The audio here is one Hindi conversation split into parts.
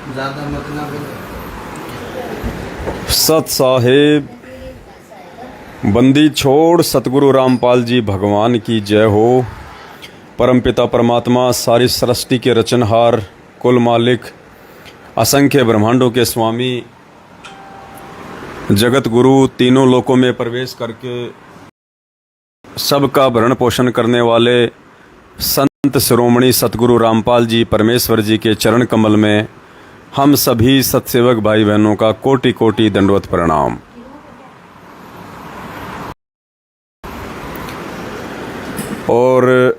ज़्यादा मत ना बोलो। सत साहेब बंदी छोड़ सतगुरु रामपाल जी भगवान की जय हो। परमपिता परमात्मा सारी सृष्टि के रचनहार, कुल मालिक, असंख्य ब्रह्मांडों के स्वामी, जगत गुरु, तीनों लोकों में प्रवेश करके सबका भरण पोषण करने वाले संत शिरोमणि सतगुरु रामपाल जी परमेश्वर जी के चरण कमल में हम सभी सत्सेवक भाई बहनों का कोटि कोटि दंडवत प्रणाम। और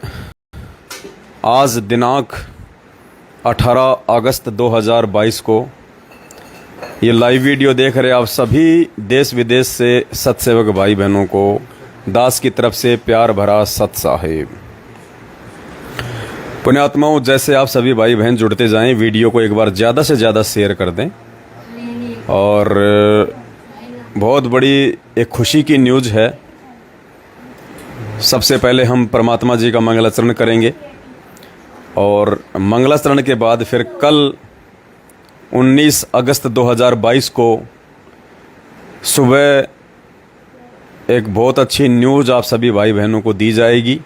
आज दिनांक 18 अगस्त 2022 को ये लाइव वीडियो देख रहे आप सभी देश विदेश से सत्सेवक भाई बहनों को दास की तरफ से प्यार भरा सत साहेब। पुण्यात्माओं, जैसे आप सभी भाई बहन जुड़ते जाएं, वीडियो को एक बार ज़्यादा से ज़्यादा शेयर कर दें। और बहुत बड़ी एक खुशी की न्यूज़ है। सबसे पहले हम परमात्मा जी का मंगलाचरण करेंगे और मंगलाचरण के बाद फिर कल 19 अगस्त 2022 को सुबह एक बहुत अच्छी न्यूज़ आप सभी भाई बहनों को दी जाएगी,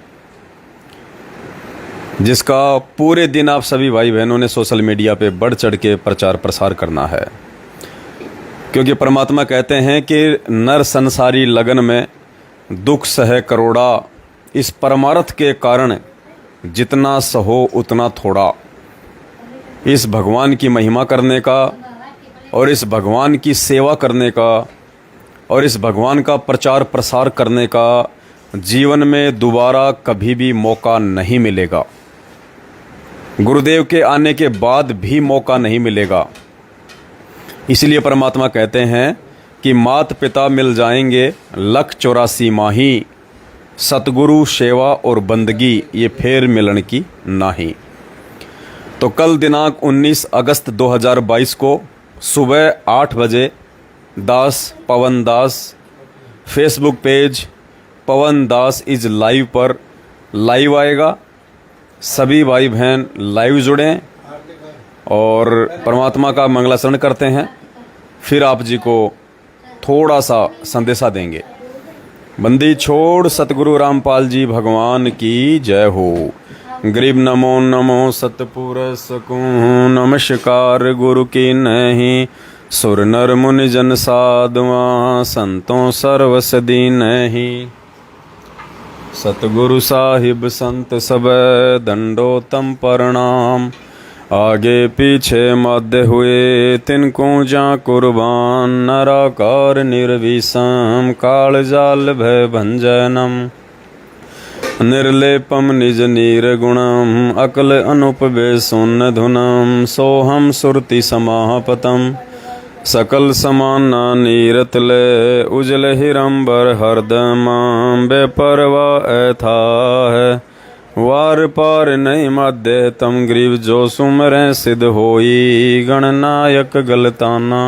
जिसका पूरे दिन आप सभी भाई बहनों ने सोशल मीडिया पे बढ़ चढ़ के प्रचार प्रसार करना है। क्योंकि परमात्मा कहते हैं कि नर संसारी लगन में दुख सहे करोड़ा, इस परमार्थ के कारण जितना सहो उतना थोड़ा। इस भगवान की महिमा करने का और इस भगवान की सेवा करने का और इस भगवान का प्रचार प्रसार करने का जीवन में दोबारा कभी भी मौका नहीं मिलेगा। गुरुदेव के आने के बाद भी मौका नहीं मिलेगा। इसलिए परमात्मा कहते हैं कि मात पिता मिल जाएंगे 184 माही, सतगुरु सेवा और बंदगी ये फेर मिलन की नाही। तो कल दिनांक 19 अगस्त 2022 को सुबह 8 बजे Das Pawan Das Facebook page Pawan Das is live पर लाइव आएगा। सभी भाई बहन लाइव जुड़ें और परमात्मा का मंगलाचरण करते हैं, फिर आप जी को थोड़ा सा संदेशा देंगे। बंदी छोड़ सतगुरु रामपाल जी भगवान की जय हो। गरीब नमो नमो सतपुरुष को नमस्कार गुरु की नहीं, सुर नर मुनि जन साधुआ संतों सर्वसदी नहीं। सतगुरु साहिब संत सब दंडोतम प्रणाम, आगे पीछे मध्य हुए तिनको जा कुर्बान। नराकार निर्विषम काल जाल भय भंजनम, निर्लेपम निज नीरगुणम अकल अनुपवे सुन धुनम। सोहम सुरति समापतम सकल समाना नीरत ले, उजल हिरंबर हरदमाम बेपरवा ऐथा है। वार पार नहीं मध्य तम ग्रीव जो सुमरें सिद्ध होई। गणनायक गलताना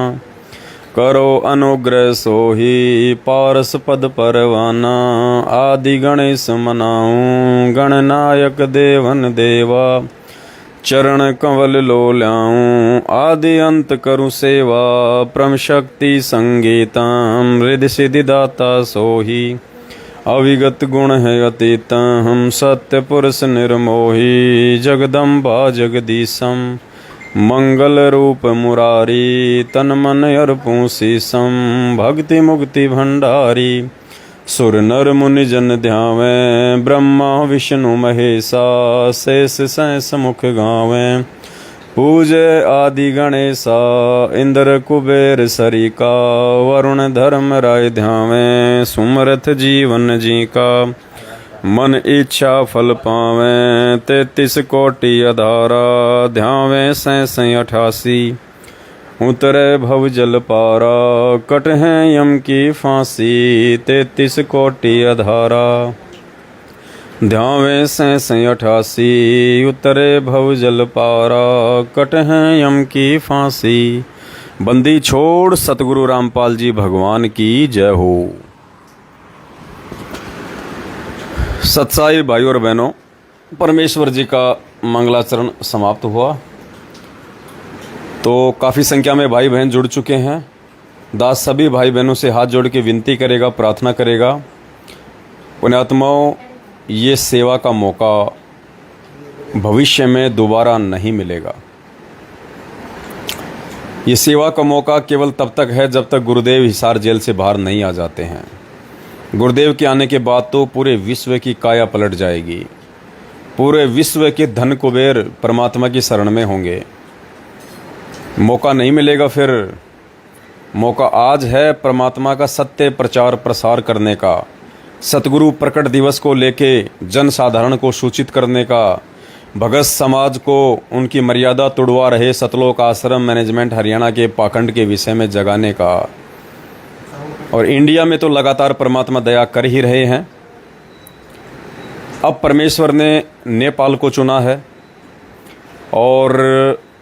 करो अनुग्रह सोही, पारस पद परवाना आदि गणेश मनाऊं। गणनायक देवन देवा चरण कंवल लो ल्याऊं। आदि अंत करु सेवा परम शक्ति संगीतम। हृदय सिद्धि दाता सोही, अविगत गुण है अतीत। हम सत्य पुरुष निर्मोही, जगदम्बा जगदीशम। मंगल रूप मुरारी, तन मन अर्पूं शीसम। भक्ति मुक्ति भंडारी, सुर नर मुनि जन ध्यावें। ब्रह्मा विष्णु महेशा, शेष सहस मुख गावें। पूजे आदि गणेशा, इंद्र कुबेर सरिका। वरुण धर्म राय ध्यावें, सुमरथ जीवन जी का। मन इच्छा फल पावें, 33 कोटि अधारा। ध्यावें 88 उतरे भव जल पारा। कट है यम की फांसी, 33 कोटि अधारा। ध्यावें 88 उतरे भव जल पारा। कट है यम की फांसी। बंदी छोड़ सतगुरु रामपाल जी भगवान की जय हो। सत्साई भाई और बहनों, परमेश्वर जी का मंगलाचरण समाप्त हुआ। तो काफ़ी संख्या में भाई बहन जुड़ चुके हैं। दास सभी भाई बहनों से हाथ जोड़ के विनती करेगा, प्रार्थना करेगा, पुण्यात्माओं, ये सेवा का मौका भविष्य में दोबारा नहीं मिलेगा। ये सेवा का मौका केवल तब तक है जब तक गुरुदेव हिसार जेल से बाहर नहीं आ जाते हैं। गुरुदेव के आने के बाद तो पूरे विश्व की काया पलट जाएगी। पूरे विश्व के धन कुबेर परमात्मा की शरण में होंगे। मौका नहीं मिलेगा फिर। मौका आज है परमात्मा का सत्य प्रचार प्रसार करने का, सतगुरु प्रकट दिवस को लेके जन साधारण को सूचित करने का, भगत समाज को उनकी मर्यादा तुड़वा रहे सतलोक आश्रम मैनेजमेंट हरियाणा के पाखंड के विषय में जगाने का। और इंडिया में तो लगातार परमात्मा दया कर ही रहे हैं। अब परमेश्वर ने नेपाल को चुना है और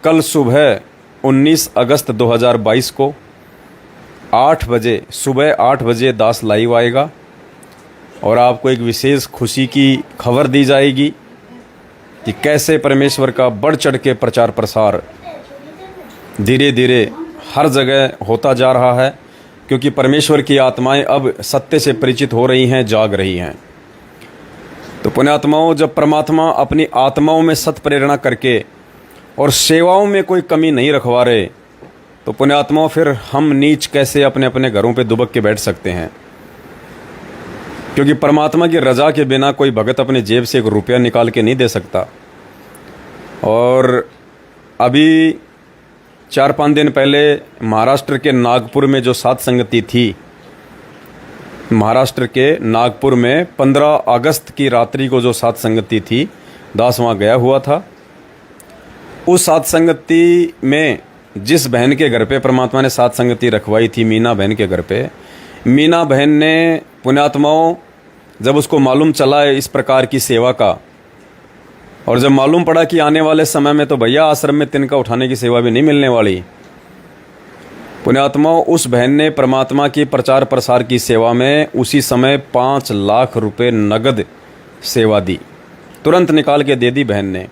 कल सुबह 19 अगस्त 2022 को 8 बजे, सुबह 8 बजे दास लाइव आएगा और आपको एक विशेष खुशी की खबर दी जाएगी कि कैसे परमेश्वर का बढ़ चढ़ के प्रचार प्रसार धीरे धीरे हर जगह होता जा रहा है, क्योंकि परमेश्वर की आत्माएं अब सत्य से परिचित हो रही हैं, जाग रही हैं। तो पुण्यात्माओं, जब परमात्मा अपनी आत्माओं में सत प्रेरणा करके और सेवाओं में कोई कमी नहीं रखवा रहे, तो पुण्यात्माओं फिर हम नीच कैसे अपने अपने घरों पे दुबक के बैठ सकते हैं? क्योंकि परमात्मा की रजा के बिना कोई भगत अपने जेब से 1 रुपया निकाल के नहीं दे सकता। और अभी 4-5 दिन पहले महाराष्ट्र के नागपुर में जो सात संगति थी, महाराष्ट्र के नागपुर में 15 अगस्त की रात्रि को जो सात संगति थी, दास वहाँ गया हुआ था। उस सात संगति में जिस बहन के घर पे परमात्मा ने सात संगति रखवाई थी, मीना बहन के घर पे, मीना बहन ने पुण्यात्माओं जब उसको मालूम चला इस प्रकार की सेवा का, और जब मालूम पड़ा कि आने वाले समय में तो भैया आश्रम में तिनका उठाने की सेवा भी नहीं मिलने वाली, पुण्यात्माओं उस बहन ने परमात्मा की प्रचार प्रसार की सेवा में उसी समय 5 लाख रुपए नगद सेवा दी। तुरंत निकाल के दे दी बहन ने।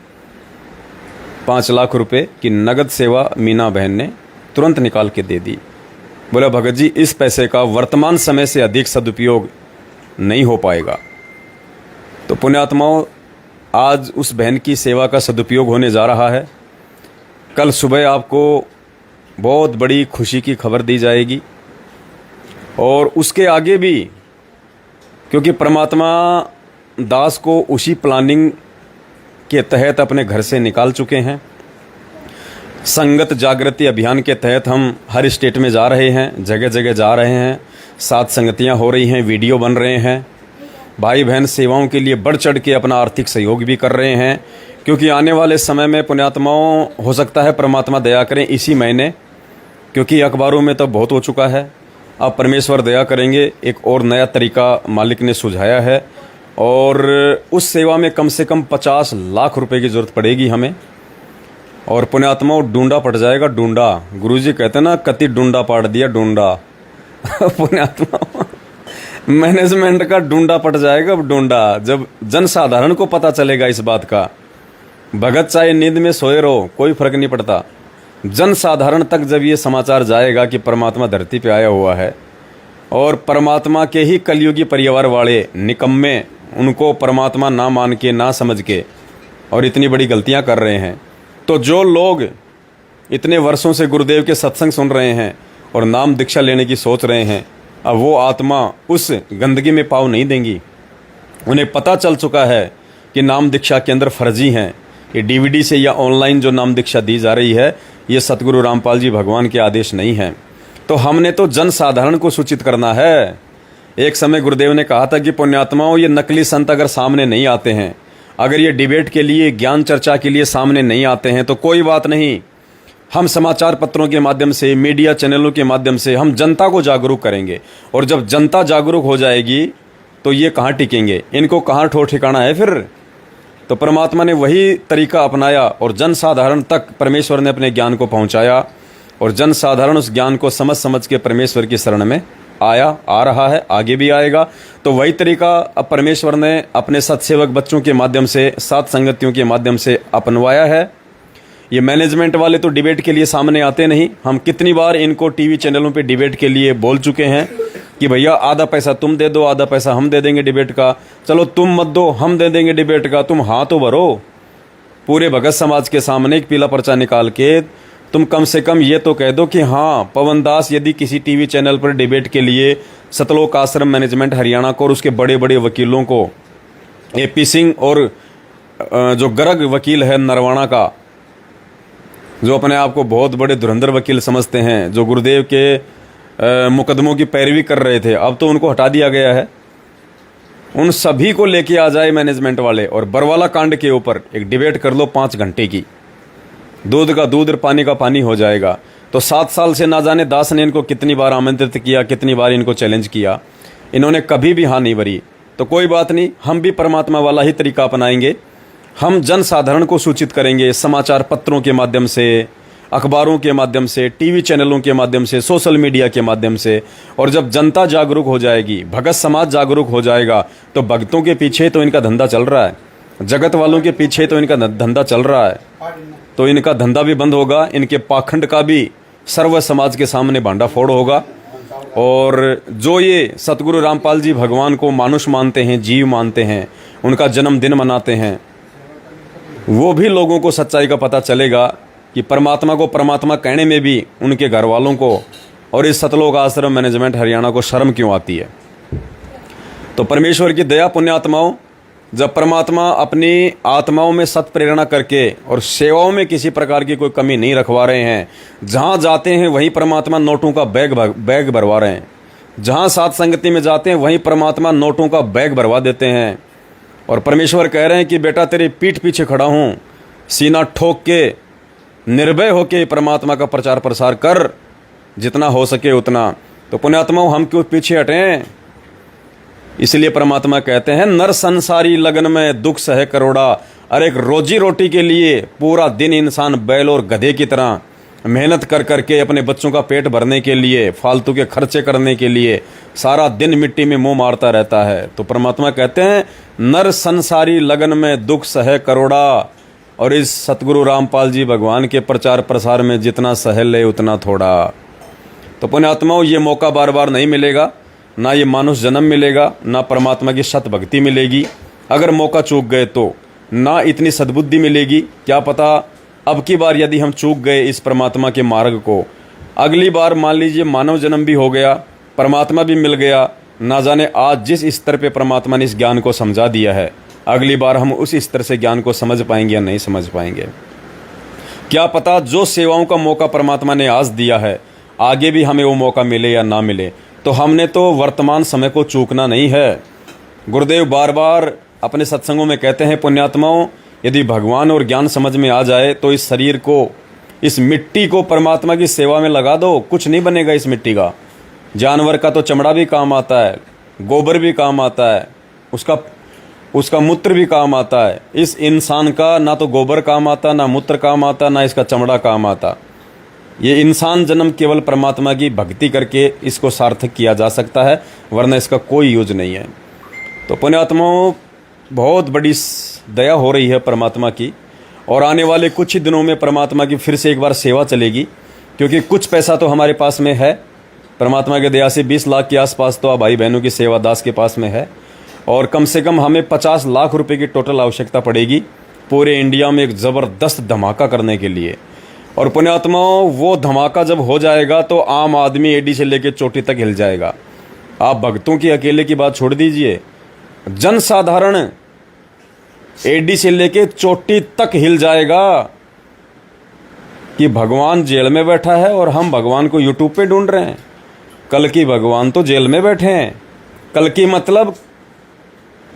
5 लाख रुपए की नगद सेवा मीना बहन ने तुरंत निकाल के दे दी। बोला भगत जी, इस पैसे का वर्तमान समय से अधिक सदुपयोग नहीं हो पाएगा। तो पुण्यात्माओं, आज उस बहन की सेवा का सदुपयोग होने जा रहा है। कल सुबह आपको बहुत बड़ी खुशी की खबर दी जाएगी और उसके आगे भी, क्योंकि परमात्मा दास को उसी प्लानिंग के तहत अपने घर से निकाल चुके हैं। संगत जागृति अभियान के तहत हम हर स्टेट में जा रहे हैं, जगह जगह जा रहे हैं, सात संगतियां हो रही हैं, वीडियो बन रहे हैं। भाई बहन सेवाओं के लिए बढ़ चढ़ के अपना आर्थिक सहयोग भी कर रहे हैं, क्योंकि आने वाले समय में पुण्यात्माओं हो सकता है परमात्मा दया करें इसी महीने, क्योंकि अखबारों में तो बहुत हो चुका है। अब परमेश्वर दया करेंगे, एक और नया तरीका मालिक ने सुझाया है और उस सेवा में कम से कम 50 लाख रुपए की ज़रूरत पड़ेगी हमें। और पुण्यात्माओं डूंडा पड़ जाएगा, डूंडा। गुरुजी कहते हैं ना, कति डूंडा पाड़ दिया डूंडा। पुण्यात्मा मैनेजमेंट का डूंडा पड़ जाएगा। अब डूंडा जब जन साधारण को पता चलेगा इस बात का, भगत चाहे नींद में सोए रहो, कोई फर्क नहीं पड़ता। जन साधारण तक जब ये समाचार जाएगा कि परमात्मा धरती पे आया हुआ है और परमात्मा के ही कलयुगी परिवार वाले निकम्मे उनको परमात्मा ना मान के, ना समझ के और इतनी बड़ी गलतियां कर रहे हैं, तो जो लोग इतने वर्षों से गुरुदेव के सत्संग सुन रहे हैं और नाम दीक्षा लेने की सोच रहे हैं, अब वो आत्मा उस गंदगी में पाँव नहीं देंगी। उन्हें पता चल चुका है कि नाम दीक्षा के अंदर फर्जी हैं। ये डीवीडी से या ऑनलाइन जो नाम दीक्षा दी जा रही है, ये सतगुरु रामपाल जी भगवान के आदेश नहीं है। तो हमने तो जन साधारण को सूचित करना है। एक समय गुरुदेव ने कहा था कि पुण्यात्माओं, ये नकली संत अगर सामने नहीं आते हैं, अगर ये डिबेट के लिए, ज्ञान चर्चा के लिए सामने नहीं आते हैं, तो कोई बात नहीं, हम समाचार पत्रों के माध्यम से, मीडिया चैनलों के माध्यम से हम जनता को जागरूक करेंगे। और जब जनता जागरूक हो जाएगी तो ये कहाँ टिकेंगे, इनको कहाँ ठोर ठिकाना है फिर। तो परमात्मा ने वही तरीका अपनाया और जन साधारण तक परमेश्वर ने अपने ज्ञान को पहुँचाया और जन साधारण उस ज्ञान को समझ समझ के परमेश्वर की शरण में आ रहा है, आगे भी आएगा। तो वही तरीका अब परमेश्वर ने अपने सत्सेवक बच्चों के माध्यम से, सात संगतियों के माध्यम से अपनवाया है। ये मैनेजमेंट वाले तो डिबेट के लिए सामने आते नहीं। हम कितनी बार इनको टीवी चैनलों पे डिबेट के लिए बोल चुके हैं कि भैया आधा पैसा तुम दे दो, आधा पैसा हम दे देंगे डिबेट का। चलो तुम मत दो, हम दे देंगे डिबेट का, तुम हाँ तो भरो। पूरे भगत समाज के सामने एक पीला पर्चा निकाल के तुम कम से कम ये तो कह दो कि हाँ, पवन दास यदि किसी टीवी चैनल पर डिबेट के लिए सतलोक आश्रम मैनेजमेंट हरियाणा को और उसके बड़े बड़े वकीलों को, एपी सिंह और जो गर्ग वकील है नरवाणा का, जो अपने आप को बहुत बड़े धुरंधर वकील समझते हैं, जो गुरुदेव के मुकदमों की पैरवी कर रहे थे, अब तो उनको हटा दिया गया है। उन सभी को लेके आ जाए मैनेजमेंट वाले और बरवाला कांड के ऊपर एक डिबेट कर लो 5 घंटे की। दूध का दूध और पानी का पानी हो जाएगा। तो 7 साल से ना जाने दास ने इनको कितनी बार आमंत्रित किया, कितनी बार इनको चैलेंज किया, इन्होंने कभी भी हाँ नहीं भरी। तो कोई बात नहीं, हम भी परमात्मा वाला ही तरीका अपनाएंगे। हम जनसाधारण को सूचित करेंगे समाचार पत्रों के माध्यम से, अखबारों के माध्यम से, टीवी चैनलों के माध्यम से, सोशल मीडिया के माध्यम से। और जब जनता जागरूक हो जाएगी, भगत समाज जागरूक हो जाएगा, तो भक्तों के पीछे तो इनका धंधा चल रहा है, जगत वालों के पीछे तो इनका धंधा चल रहा है, तो इनका धंधा भी बंद होगा, इनके पाखंड का भी सर्व समाज के सामने भांडा फोड़ होगा। और जो ये सतगुरु रामपाल जी भगवान को मानुष मानते हैं, जीव मानते हैं, उनका जन्मदिन मनाते हैं, वो भी लोगों को सच्चाई का पता चलेगा कि परमात्मा को परमात्मा कहने में भी उनके घर वालों को और इस सतलोक आश्रम मैनेजमेंट हरियाणा को शर्म क्यों आती है। तो परमेश्वर की दया पुण्यात्माओं, जब परमात्मा अपनी आत्माओं में सत प्रेरणा करके और सेवाओं में किसी प्रकार की कोई कमी नहीं रखवा रहे हैं, जहाँ जाते हैं वहीं परमात्मा नोटों का बैग भरवा रहे हैं, जहाँ साथ संगति में जाते हैं वहीं परमात्मा नोटों का बैग भरवा देते हैं। और परमेश्वर कह रहे हैं कि बेटा तेरी पीठ पीछे खड़ा हूँ, सीना ठोक के निर्भय होके परमात्मा का प्रचार प्रसार कर, जितना हो सके उतना। तो पुण्यात्माओं, हम क्यों पीछे हटें। इसलिए परमात्मा कहते हैं नर संसारी लगन में दुख सहे करोड़ा। अरे एक रोजी रोटी के लिए पूरा दिन इंसान बैल और गधे की तरह मेहनत कर करके अपने बच्चों का पेट भरने के लिए, फालतू के खर्चे करने के लिए सारा दिन मिट्टी में मुंह मारता रहता है। तो परमात्मा कहते हैं नर संसारी लगन में दुख सहे करोड़ा। और इस सतगुरु रामपाल जी भगवान के प्रचार प्रसार में जितना सह ले उतना थोड़ा। तो पुण्यात्माओं, ये मौका बार बार नहीं मिलेगा, ना ये मानुष जन्म मिलेगा, ना परमात्मा की सत भक्ति मिलेगी। अगर मौका चूक गए तो ना इतनी सद्बुद्धि मिलेगी। क्या पता अब की बार यदि हम चूक गए इस परमात्मा के मार्ग को, अगली बार मान लीजिए मानव जन्म भी हो गया, परमात्मा भी मिल गया, ना जाने आज जिस स्तर पे परमात्मा ने इस ज्ञान को समझा दिया है, अगली बार हम उस स्तर से ज्ञान को समझ पाएंगे या नहीं समझ पाएंगे। क्या पता जो सेवाओं का मौका परमात्मा ने आज दिया है, आगे भी हमें वो मौका मिले या ना मिले। तो हमने तो वर्तमान समय को चूकना नहीं है। गुरुदेव बार बार अपने सत्संगों में कहते हैं पुण्यात्माओं, यदि भगवान और ज्ञान समझ में आ जाए तो इस शरीर को, इस मिट्टी को परमात्मा की सेवा में लगा दो, कुछ नहीं बनेगा इस मिट्टी का। जानवर का तो चमड़ा भी काम आता है, गोबर भी काम आता है, उसका मूत्र भी काम आता है। इस इंसान का ना तो गोबर काम आता, ना मूत्र काम आता, ना इसका चमड़ा काम आता। ये इंसान जन्म केवल परमात्मा की भक्ति करके इसको सार्थक किया जा सकता है, वरना इसका कोई यूज नहीं है। तो पुण्यात्माओं, बहुत बड़ी दया हो रही है परमात्मा की, और आने वाले कुछ ही दिनों में परमात्मा की फिर से एक बार सेवा चलेगी, क्योंकि कुछ पैसा तो हमारे पास में है। परमात्मा की दया से 20 लाख के आसपास तो भाई बहनों की सेवा दास के पास में है, और कम से कम हमें 50 लाख रुपए की टोटल आवश्यकता पड़ेगी पूरे इंडिया में एक ज़बरदस्त धमाका करने के लिए। और पुण्यात्माओं, वो धमाका जब हो जाएगा तो आम आदमी एडी से लेकर चोटी तक हिल जाएगा। आप भक्तों की अकेले की बात छोड़ दीजिए, जनसाधारण एडी से लेकर चोटी तक हिल जाएगा कि भगवान जेल में बैठा है और हम भगवान को यूट्यूब पे ढूंढ रहे हैं। कल की भगवान तो जेल में बैठे हैं। कल की मतलब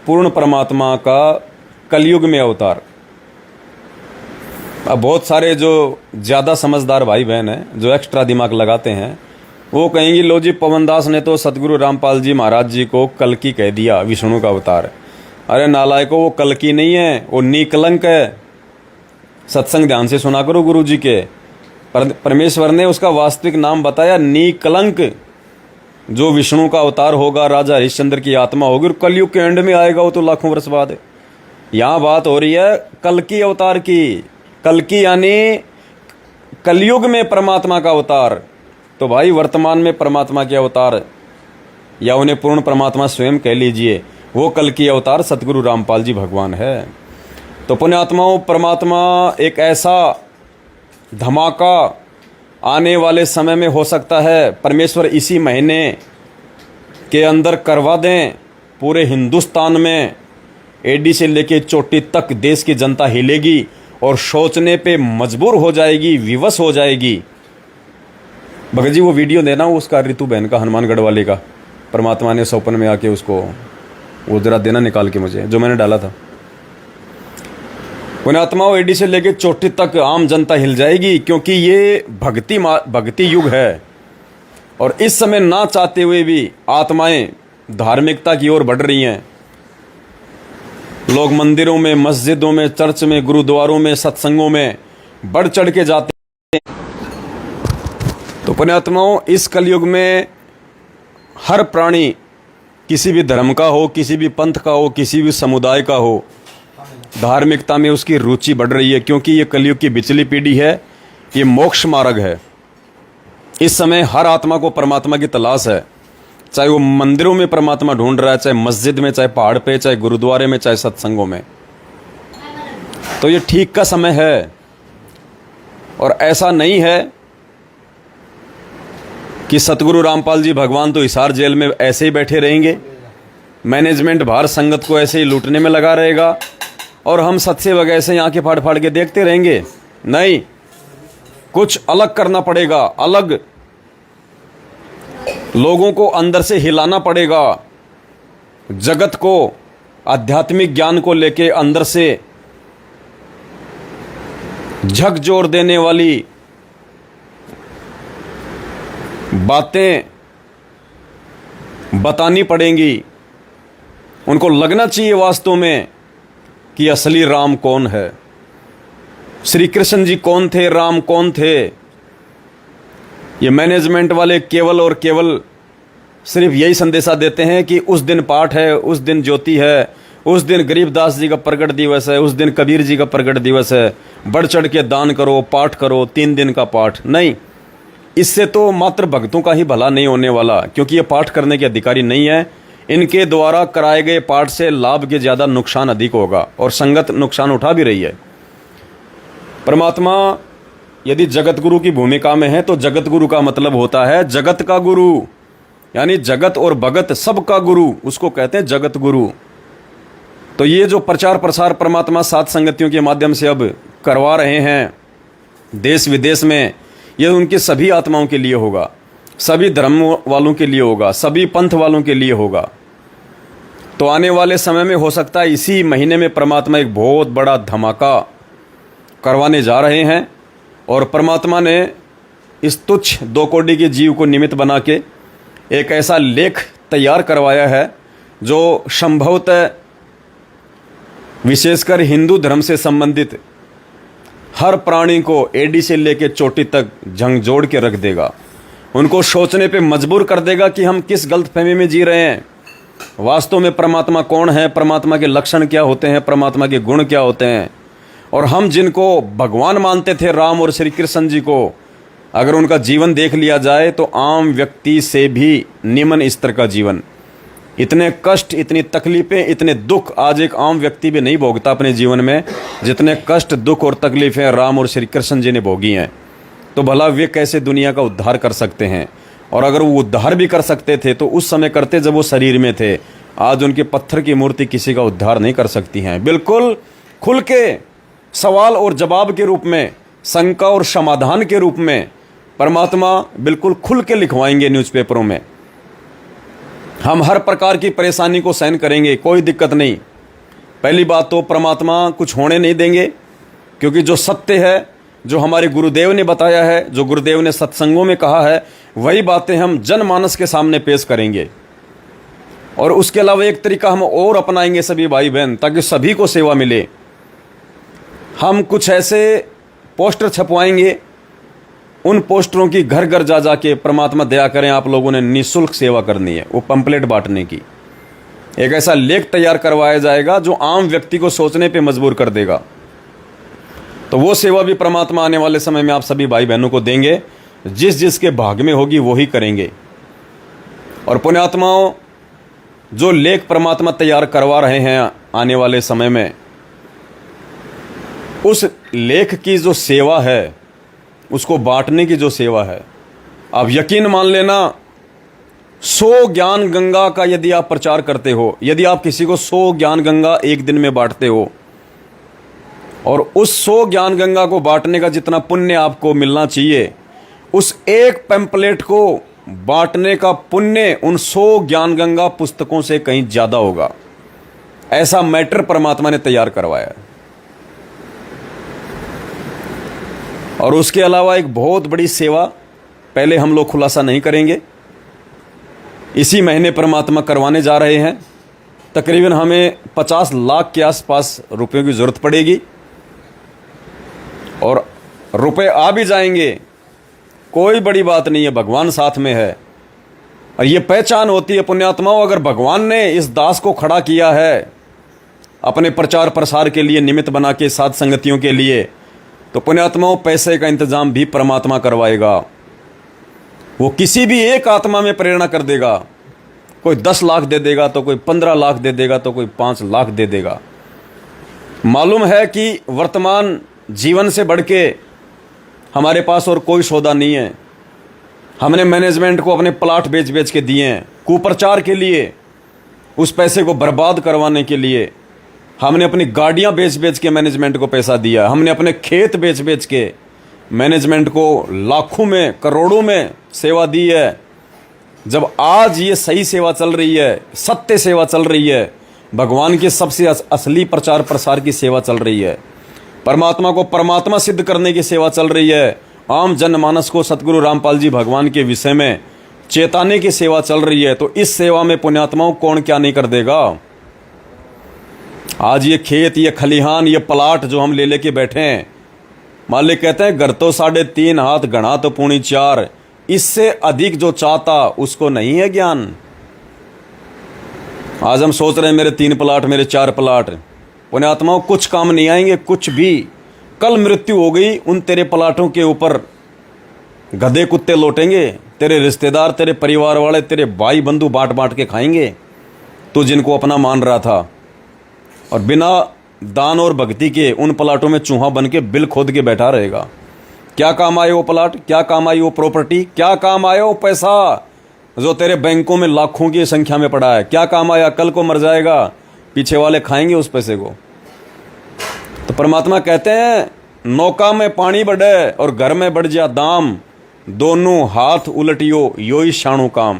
पूर्ण परमात्मा का कलयुग में अवतार। अब बहुत सारे जो ज़्यादा समझदार भाई बहन हैं, जो एक्स्ट्रा दिमाग लगाते हैं, वो कहेंगे लो जी पवन दास ने तो सतगुरु रामपाल जी महाराज जी को कल्कि कह दिया, विष्णु का अवतार। अरे नालायको, वो कल्कि नहीं है, वो नीकलंक है। सत्संग ध्यान से सुना करो गुरु जी के। परमेश्वर ने उसका वास्तविक नाम बताया नीकलंक। जो विष्णु का अवतार होगा, राजा हरिश्चंद्र की आत्मा होगी, और कलयुग के एंड में आएगा वो तो लाखों वर्ष बाद है। यहाँ बात हो रही है कल्कि अवतार की। कल्कि यानी कलयुग में परमात्मा का अवतार। तो भाई वर्तमान में परमात्मा के अवतार या उन्हें पूर्ण परमात्मा स्वयं कह लीजिए, वो कल्कि अवतार सतगुरु रामपाल जी भगवान है। तो पुण्यात्माओं, परमात्मा एक ऐसा धमाका आने वाले समय में हो सकता है, परमेश्वर इसी महीने के अंदर करवा दें। पूरे हिंदुस्तान में एडी से लेके चोटी तक देश की जनता हिलेगी और सोचने पे मजबूर हो जाएगी, विवश हो जाएगी। भगत जी वो वीडियो देना उसका, रितु बहन का, हनुमानगढ़ वाले का, परमात्मा ने सौपन में आके उसको वो जरा देना निकाल के मुझे, जो मैंने डाला था। पुण्यात्माओं, एडी से लेके चोटी तक आम जनता हिल जाएगी, क्योंकि ये भक्ति युग है। और इस समय ना चाहते हुए भी आत्माएं धार्मिकता की ओर बढ़ रही हैं। लोग मंदिरों में, मस्जिदों में, चर्च में, गुरुद्वारों में, सत्संगों में बढ़ चढ़ के जाते हैं। तो पुण्यात्माओं, इस कलयुग में हर प्राणी, किसी भी धर्म का हो, किसी भी पंथ का हो, किसी भी समुदाय का हो, धार्मिकता में उसकी रुचि बढ़ रही है, क्योंकि ये कलयुग की बिचली पीढ़ी है, ये मोक्ष मार्ग है। इस समय हर आत्मा को परमात्मा की तलाश है, चाहे वो मंदिरों में परमात्मा ढूंढ रहा है, चाहे मस्जिद में, चाहे पहाड़ पे, चाहे गुरुद्वारे में, चाहे सत्संगों में। तो ये ठीक का समय है। और ऐसा नहीं है कि सतगुरु रामपाल जी भगवान तो हिसार जेल में ऐसे ही बैठे रहेंगे, मैनेजमेंट बाहर संगत को ऐसे ही लूटने में लगा रहेगा और हम सत्सेवक ऐसे ही आंखें फाड़ फाड़ के देखते रहेंगे। नहीं, कुछ अलग करना पड़ेगा। अलग लोगों को अंदर से हिलाना पड़ेगा। जगत को आध्यात्मिक ज्ञान को लेके अंदर से झकझोर देने वाली बातें बतानी पड़ेंगी। उनको लगना चाहिए वास्तव में कि असली राम कौन है, श्री कृष्ण जी कौन थे, राम कौन थे। ये मैनेजमेंट वाले केवल और केवल सिर्फ यही संदेशा देते हैं कि उस दिन पाठ है, उस दिन ज्योति है, उस दिन गरीबदास जी का प्रगट दिवस है, उस दिन कबीर जी का प्रगट दिवस है, बढ़ चढ़ के दान करो, पाठ करो, 3 दिन का पाठ। नहीं, इससे तो मात्र भक्तों का ही भला नहीं होने वाला, क्योंकि ये पाठ करने के अधिकारी नहीं है। इनके द्वारा कराए गए पाठ से लाभ के ज़्यादा नुकसान अधिक होगा, और संगत नुकसान उठा भी रही है। परमात्मा यदि जगत गुरु की भूमिका में है तो जगत गुरु का मतलब होता है जगत का गुरु, यानी जगत और भगत सब का गुरु, उसको कहते हैं जगत गुरु। तो ये जो प्रचार प्रसार परमात्मा सात संगतियों के माध्यम से अब करवा रहे हैं देश विदेश में, ये उनके सभी आत्माओं के लिए होगा, सभी धर्म वालों के लिए होगा, सभी पंथ वालों के लिए होगा। तो आने वाले समय में हो सकता है इसी महीने में परमात्मा एक बहुत बड़ा धमाका करवाने जा रहे हैं। और परमात्मा ने इस तुच्छ 2 कौड़ी के जीव को निमित्त बना के एक ऐसा लेख तैयार करवाया है जो संभवतः विशेषकर हिंदू धर्म से संबंधित हर प्राणी को एडी से लेकर चोटी तक झंझोड़ के रख देगा। उनको सोचने पे मजबूर कर देगा कि हम किस गलतफहमी में जी रहे हैं, वास्तव में परमात्मा कौन है, परमात्मा के लक्षण क्या होते हैं, परमात्मा के गुण क्या होते हैं। और हम जिनको भगवान मानते थे, राम और श्री कृष्ण जी को, अगर उनका जीवन देख लिया जाए तो आम व्यक्ति से भी निम्न स्तर का जीवन, इतने कष्ट, इतनी तकलीफें, इतने दुख आज एक आम व्यक्ति भी नहीं भोगता अपने जीवन में, जितने कष्ट, दुख और तकलीफें राम और श्री कृष्ण जी ने भोगी हैं। तो भला वे कैसे दुनिया का उद्धार कर सकते हैं? और अगर वो उद्धार भी कर सकते थे तो उस समय करते जब वो शरीर में थे। आज उनके पत्थर की मूर्ति किसी का उद्धार नहीं कर सकती हैं। बिल्कुल खुल के सवाल और जवाब के रूप में, शंका और समाधान के रूप में परमात्मा बिल्कुल खुल के लिखवाएंगे न्यूज़पेपरों में। हम हर प्रकार की परेशानी को सहन करेंगे, कोई दिक्कत नहीं। पहली बात तो परमात्मा कुछ होने नहीं देंगे, क्योंकि जो सत्य है, जो हमारे गुरुदेव ने बताया है, जो गुरुदेव ने सत्संगों में कहा है, वही बातें हम जनमानस के सामने पेश करेंगे। और उसके अलावा एक तरीका हम और अपनाएंगे सभी भाई बहन, ताकि सभी को सेवा मिले। हम कुछ ऐसे पोस्टर छपवाएंगे, उन पोस्टरों की घर घर जा जाके परमात्मा दया करें आप लोगों ने निःशुल्क सेवा करनी है, वो पंपलेट बांटने की। एक ऐसा लेख तैयार करवाया जाएगा जो आम व्यक्ति को सोचने पे मजबूर कर देगा। तो वो सेवा भी परमात्मा आने वाले समय में आप सभी भाई बहनों को देंगे। जिस जिसके भाग में होगी वो ही करेंगे। और पुण्यात्माओं, जो लेख परमात्मा तैयार करवा रहे हैं आने वाले समय में, उस लेख की जो सेवा है, उसको बांटने की जो सेवा है, आप यकीन मान लेना, 100 ज्ञान गंगा का यदि आप प्रचार करते हो, यदि आप किसी को 100 ज्ञान गंगा एक दिन में बांटते हो, और उस 100 ज्ञान गंगा को बांटने का जितना पुण्य आपको मिलना चाहिए, उस एक पैम्पलेट को बांटने का पुण्य उन 100 ज्ञान गंगा पुस्तकों से कहीं ज्यादा होगा। ऐसा मैटर परमात्मा ने तैयार करवाया है। और उसके अलावा एक बहुत बड़ी सेवा, पहले हम लोग खुलासा नहीं करेंगे, इसी महीने परमात्मा करवाने जा रहे हैं। तकरीबन हमें 50 लाख के आसपास रुपयों की जरूरत पड़ेगी, और रुपए आ भी जाएंगे, कोई बड़ी बात नहीं है, भगवान साथ में है। और ये पहचान होती है पुण्यात्माओं, अगर भगवान ने इस दास को खड़ा किया है अपने प्रचार प्रसार के लिए, निमित्त बना के साथ संगतियों के लिए, तो पुण्यात्माओं पैसे का इंतजाम भी परमात्मा करवाएगा। वो किसी भी एक आत्मा में प्रेरणा कर देगा। कोई 10 लाख दे देगा, तो कोई 15 लाख दे देगा, तो कोई 5 लाख दे देगा। मालूम है कि वर्तमान जीवन से बढ़ के हमारे पास और कोई सौदा नहीं है। हमने मैनेजमेंट को अपने प्लाट बेच बेच के दिए हैं कुप्रचार के लिए, उस पैसे को बर्बाद करवाने के लिए। हमने अपनी गाड़ियां बेच बेच के मैनेजमेंट को पैसा दिया। हमने अपने खेत बेच बेच के मैनेजमेंट को लाखों में, करोड़ों में सेवा दी है। जब आज ये सही सेवा चल रही है, सत्य सेवा चल रही है, भगवान की सबसे असली प्रचार प्रसार की सेवा चल रही है, परमात्मा को परमात्मा सिद्ध करने की सेवा चल रही है, आम जनमानस को सतगुरु रामपाल जी भगवान के विषय में चेताने की सेवा चल रही है, तो इस सेवा में पुण्यात्माओं कौन क्या नहीं कर देगा। आज ये खेत, ये खलिहान, ये प्लाट जो हम ले लेके बैठे हैं, मालिक कहते हैं घर तो 3.5 हाथ, घड़ा तो 4.25, इससे अधिक जो चाहता उसको नहीं है ज्ञान। आज हम सोच रहे हैं मेरे 3 प्लाट, मेरे 4 प्लाट, पुण्यात्माओं कुछ काम नहीं आएंगे, कुछ भी। कल मृत्यु हो गई, उन तेरे प्लाटों के ऊपर गधे कुत्ते लौटेंगे, तेरे रिश्तेदार, तेरे परिवार वाले, तेरे भाई बंधु बांट बांट के खाएंगे, तो जिनको अपना मान रहा था। और बिना दान और भक्ति के उन प्लाटों में चूहा बन के बिल खोद के बैठा रहेगा। क्या काम आए वो प्लाट, क्या काम आई वो प्रॉपर्टी, क्या काम आया वो पैसा जो तेरे बैंकों में लाखों की संख्या में पड़ा है, क्या काम आया। कल को मर जाएगा, पीछे वाले खाएंगे उस पैसे को। तो परमात्मा कहते हैं नौका में पानी बढ़े और घर में बढ़ जा दाम, दोनों हाथ उलटियो यो ही शाणु काम।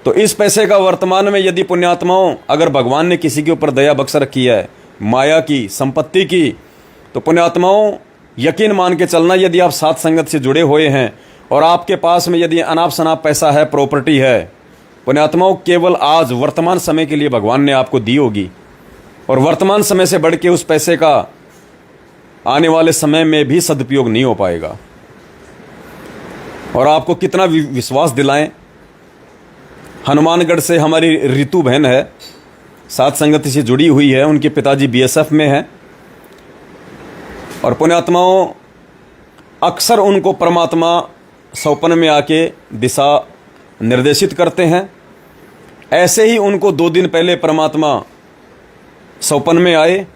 तो इस पैसे का वर्तमान में यदि पुण्यात्माओं, अगर भगवान ने किसी के ऊपर दया बख्श रखी है, माया की, संपत्ति की, तो पुण्यात्माओं यकीन मान के चलना, यदि आप साथ संगत से जुड़े हुए हैं और आपके पास में यदि अनाप शनाप पैसा है, प्रॉपर्टी है, पुण्यात्माओं केवल आज वर्तमान समय के लिए भगवान ने आपको दी होगी, और वर्तमान समय से बढ़ के उस पैसे का आने वाले समय में भी सदुपयोग नहीं हो पाएगा। और आपको कितना विश्वास दिलाएं, हनुमानगढ़ से हमारी रितु बहन है, साथ संगति से जुड़ी हुई है, उनके पिताजी बीएसएफ में हैं, और पुण्यात्माओं अक्सर उनको परमात्मा सौपन में आके दिशा निर्देशित करते हैं। ऐसे ही उनको 2 दिन पहले परमात्मा सौपन में आए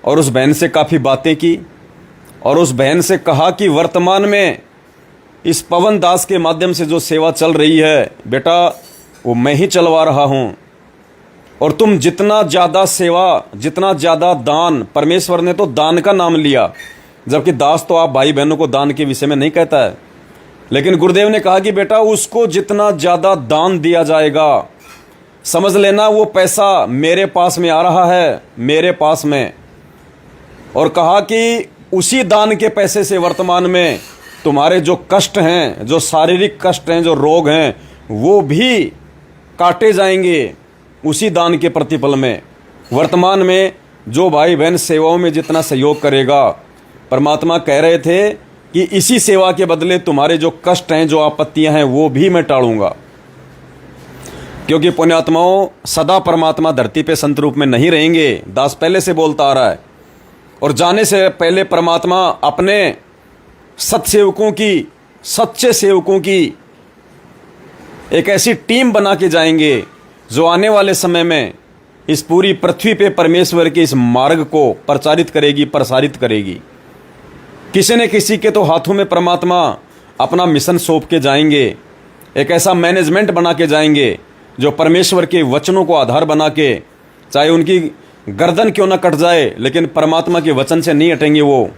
और उस बहन से काफ़ी बातें की, और उस बहन से कहा कि वर्तमान में इस पवन दास के माध्यम से जो सेवा चल रही है बेटा, वो मैं ही चलवा रहा हूँ, और तुम जितना ज़्यादा सेवा, जितना ज़्यादा दान, परमेश्वर ने तो दान का नाम लिया, जबकि दास तो आप भाई बहनों को दान के विषय में नहीं कहता है, लेकिन गुरुदेव ने कहा कि बेटा उसको जितना ज़्यादा दान दिया जाएगा, समझ लेना वो पैसा मेरे पास में आ रहा है, मेरे पास में। और कहा कि उसी दान के पैसे से वर्तमान में तुम्हारे जो कष्ट हैं, जो शारीरिक कष्ट हैं, जो रोग हैं, वो भी काटे जाएंगे उसी दान के प्रतिफल में। वर्तमान में जो भाई बहन सेवाओं में जितना सहयोग करेगा, परमात्मा कह रहे थे कि इसी सेवा के बदले तुम्हारे जो कष्ट हैं, जो आपत्तियां हैं, वो भी मैं टालूंगा। क्योंकि पुण्यात्माओं सदा परमात्मा धरती पे संत रूप में नहीं रहेंगे, दास पहले से बोलता आ रहा है। और जाने से पहले परमात्मा अपने सत्सेवकों की, सच्चे सेवकों की एक ऐसी टीम बना के जाएंगे जो आने वाले समय में इस पूरी पृथ्वी पे परमेश्वर के इस मार्ग को प्रचारित करेगी, प्रसारित करेगी। किसी न किसी के तो हाथों में परमात्मा अपना मिशन सौंप के जाएंगे, एक ऐसा मैनेजमेंट बना के जाएंगे जो परमेश्वर के वचनों को आधार बना के, चाहे उनकी गर्दन क्यों ना कट जाए लेकिन परमात्मा के वचन से नहीं हटेंगे वो,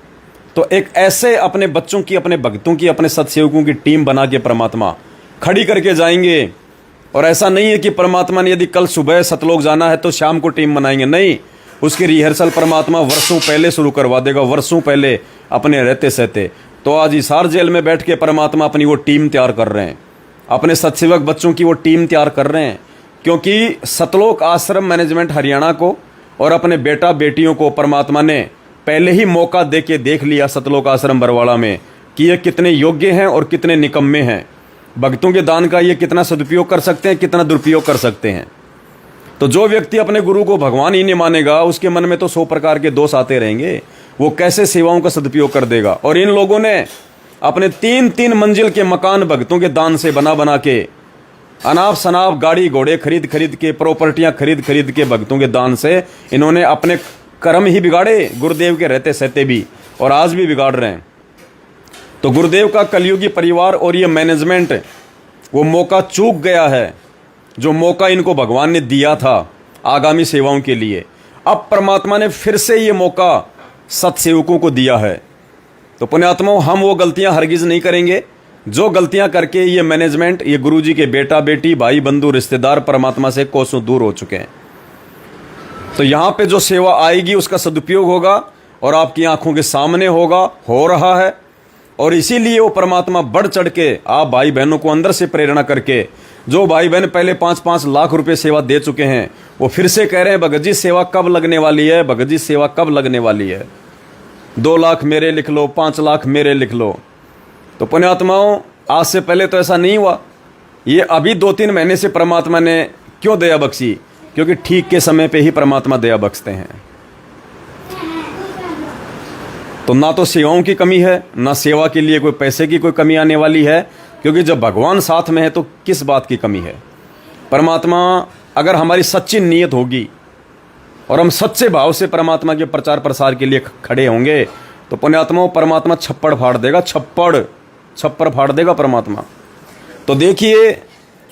तो एक ऐसे अपने बच्चों की, अपने भक्तों की, अपने सत्सेवकों की टीम बना के परमात्मा खड़ी करके जाएंगे। और ऐसा नहीं है कि परमात्मा ने यदि कल सुबह सतलोक जाना है तो शाम को टीम बनाएंगे, नहीं, उसकी रिहर्सल परमात्मा वर्षों पहले शुरू करवा देगा, वर्षों पहले अपने रहते सहते। तो आज हिसार जेल में बैठ के परमात्मा अपनी वो टीम तैयार कर रहे हैं, अपने सत्सेवक बच्चों की वो टीम तैयार कर रहे हैं, क्योंकि सतलोक आश्रम मैनेजमेंट हरियाणा को और अपने बेटा बेटियों को परमात्मा ने पहले ही मौका दे के देख लिया सतलोक आश्रम बरवाड़ा में कि ये कितने योग्य हैं और कितने निकम्मे हैं, भक्तों के दान का ये कितना सदुपयोग कर सकते हैं, कितना दुरुपयोग कर सकते हैं। तो जो व्यक्ति अपने गुरु को भगवान ही नहीं मानेगा उसके मन में तो 100 प्रकार के दोष आते रहेंगे, वो कैसे सेवाओं का सदुपयोग कर देगा। और इन लोगों ने अपने 3-3 मंजिल के मकान भक्तों के दान से बना बना के, अनाप शनाप गाड़ी घोड़े खरीद खरीद के, प्रॉपर्टियां खरीद खरीद के भक्तों के दान से इन्होंने अपने कर्म ही बिगाड़े, गुरुदेव के रहते सहते भी, और आज भी बिगाड़ रहे हैं। तो गुरुदेव का कलयुगी परिवार और ये मैनेजमेंट वो मौका चूक गया है जो मौका इनको भगवान ने दिया था आगामी सेवाओं के लिए। अब परमात्मा ने फिर से ये मौका सत्सेवकों को दिया है। तो पुण्यात्माओं, हम वो गलतियां हरगिज नहीं करेंगे जो गलतियां करके ये मैनेजमेंट, ये गुरुजी के बेटा बेटी, भाई बंधु, रिश्तेदार परमात्मा से कोसों दूर हो चुके हैं। तो यहाँ पे जो सेवा आएगी उसका सदुपयोग होगा और आपकी आंखों के सामने होगा, हो रहा है। और इसीलिए वो परमात्मा बढ़ चढ़ के आप भाई बहनों को अंदर से प्रेरणा करके, जो भाई बहन पहले 5-5 लाख रुपए सेवा दे चुके हैं वो फिर से कह रहे हैं भगत जी सेवा कब लगने वाली है, भगत जी सेवा कब लगने वाली है, 2 लाख मेरे लिख लो, 5 लाख मेरे लिख लो। तो पुण्यात्माओं, आज से पहले तो ऐसा नहीं हुआ। ये अभी 2-3 महीने से परमात्मा ने क्यों दया बख्शी? क्योंकि ठीक के समय पे ही परमात्मा दया बख्शते हैं। तो ना तो सेवाओं की कमी है, ना सेवा के लिए कोई पैसे की कोई कमी आने वाली है, क्योंकि जब भगवान साथ में है तो किस बात की कमी है। परमात्मा, अगर हमारी सच्ची नीयत होगी और हम सच्चे भाव से परमात्मा के प्रचार प्रसार के लिए खड़े होंगे तो पुण्यात्माओं परमात्मा छप्पड़ फाड़ देगा, छप्पड़ फाड़ देगा परमात्मा। तो देखिए,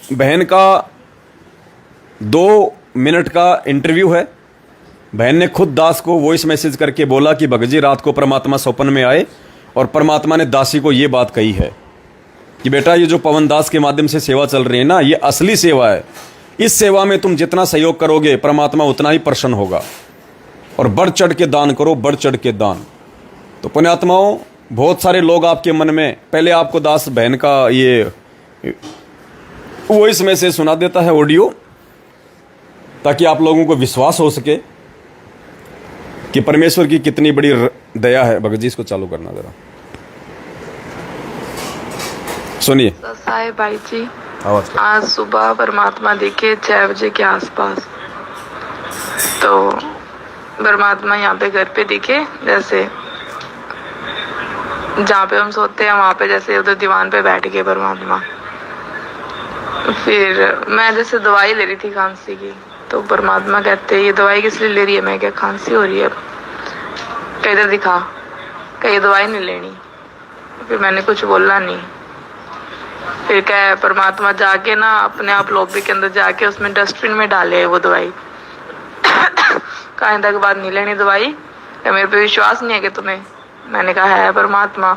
बहन का 2 मिनट का इंटरव्यू है। बहन ने खुद दास को वॉइस मैसेज करके बोला कि भगत जी रात को परमात्मा स्वप्न में आए और परमात्मा ने दासी को ये बात कही है कि बेटा ये जो पवन दास के माध्यम से सेवा चल रही है ना, ये असली सेवा है। इस सेवा में तुम जितना सहयोग करोगे परमात्मा उतना ही प्रसन्न होगा, और बढ़ चढ़ के दान करो, बढ़ चढ़ के दान। तो पुण्यात्माओं, बहुत सारे लोग आपके मन में, पहले आपको दास बहन का ये वॉइस मैसेज सुना देता है, ऑडियो, ताकि आप लोगों को विश्वास हो सके कि परमेश्वर की कितनी बड़ी दया है। भगत जी इसको चालू करना जरा, सुनिए। साहेब भाई जी, आज सुबह परमात्मा दिखे 6 बजे के आसपास। तो परमात्मा यहाँ पे घर पे दिखे, जैसे जहाँ पे हम सोते हैं वहाँ पे, जैसे उधर दीवान पे बैठ गए परमात्मा। फिर मैं जैसे दवाई ले रही थी खांसी की, तो परमात्मा कहते ये दवाई किस लिए ले रही है? मैं क्या खांसी हो रही है? कह इधर दिखा, कह ये दवाई नहीं लेनी। फिर मैंने कुछ बोला नहीं। फिर क्या परमात्मा जाके ना अपने आप लॉबी के अंदर जाके उसमें डस्टबिन में डाले वो दवाई। आइंदा के बाद नहीं लेनी दवाई, क्या मेरे पे विश्वास नहीं है कि तुम्हें? मैंने कहा है परमात्मा।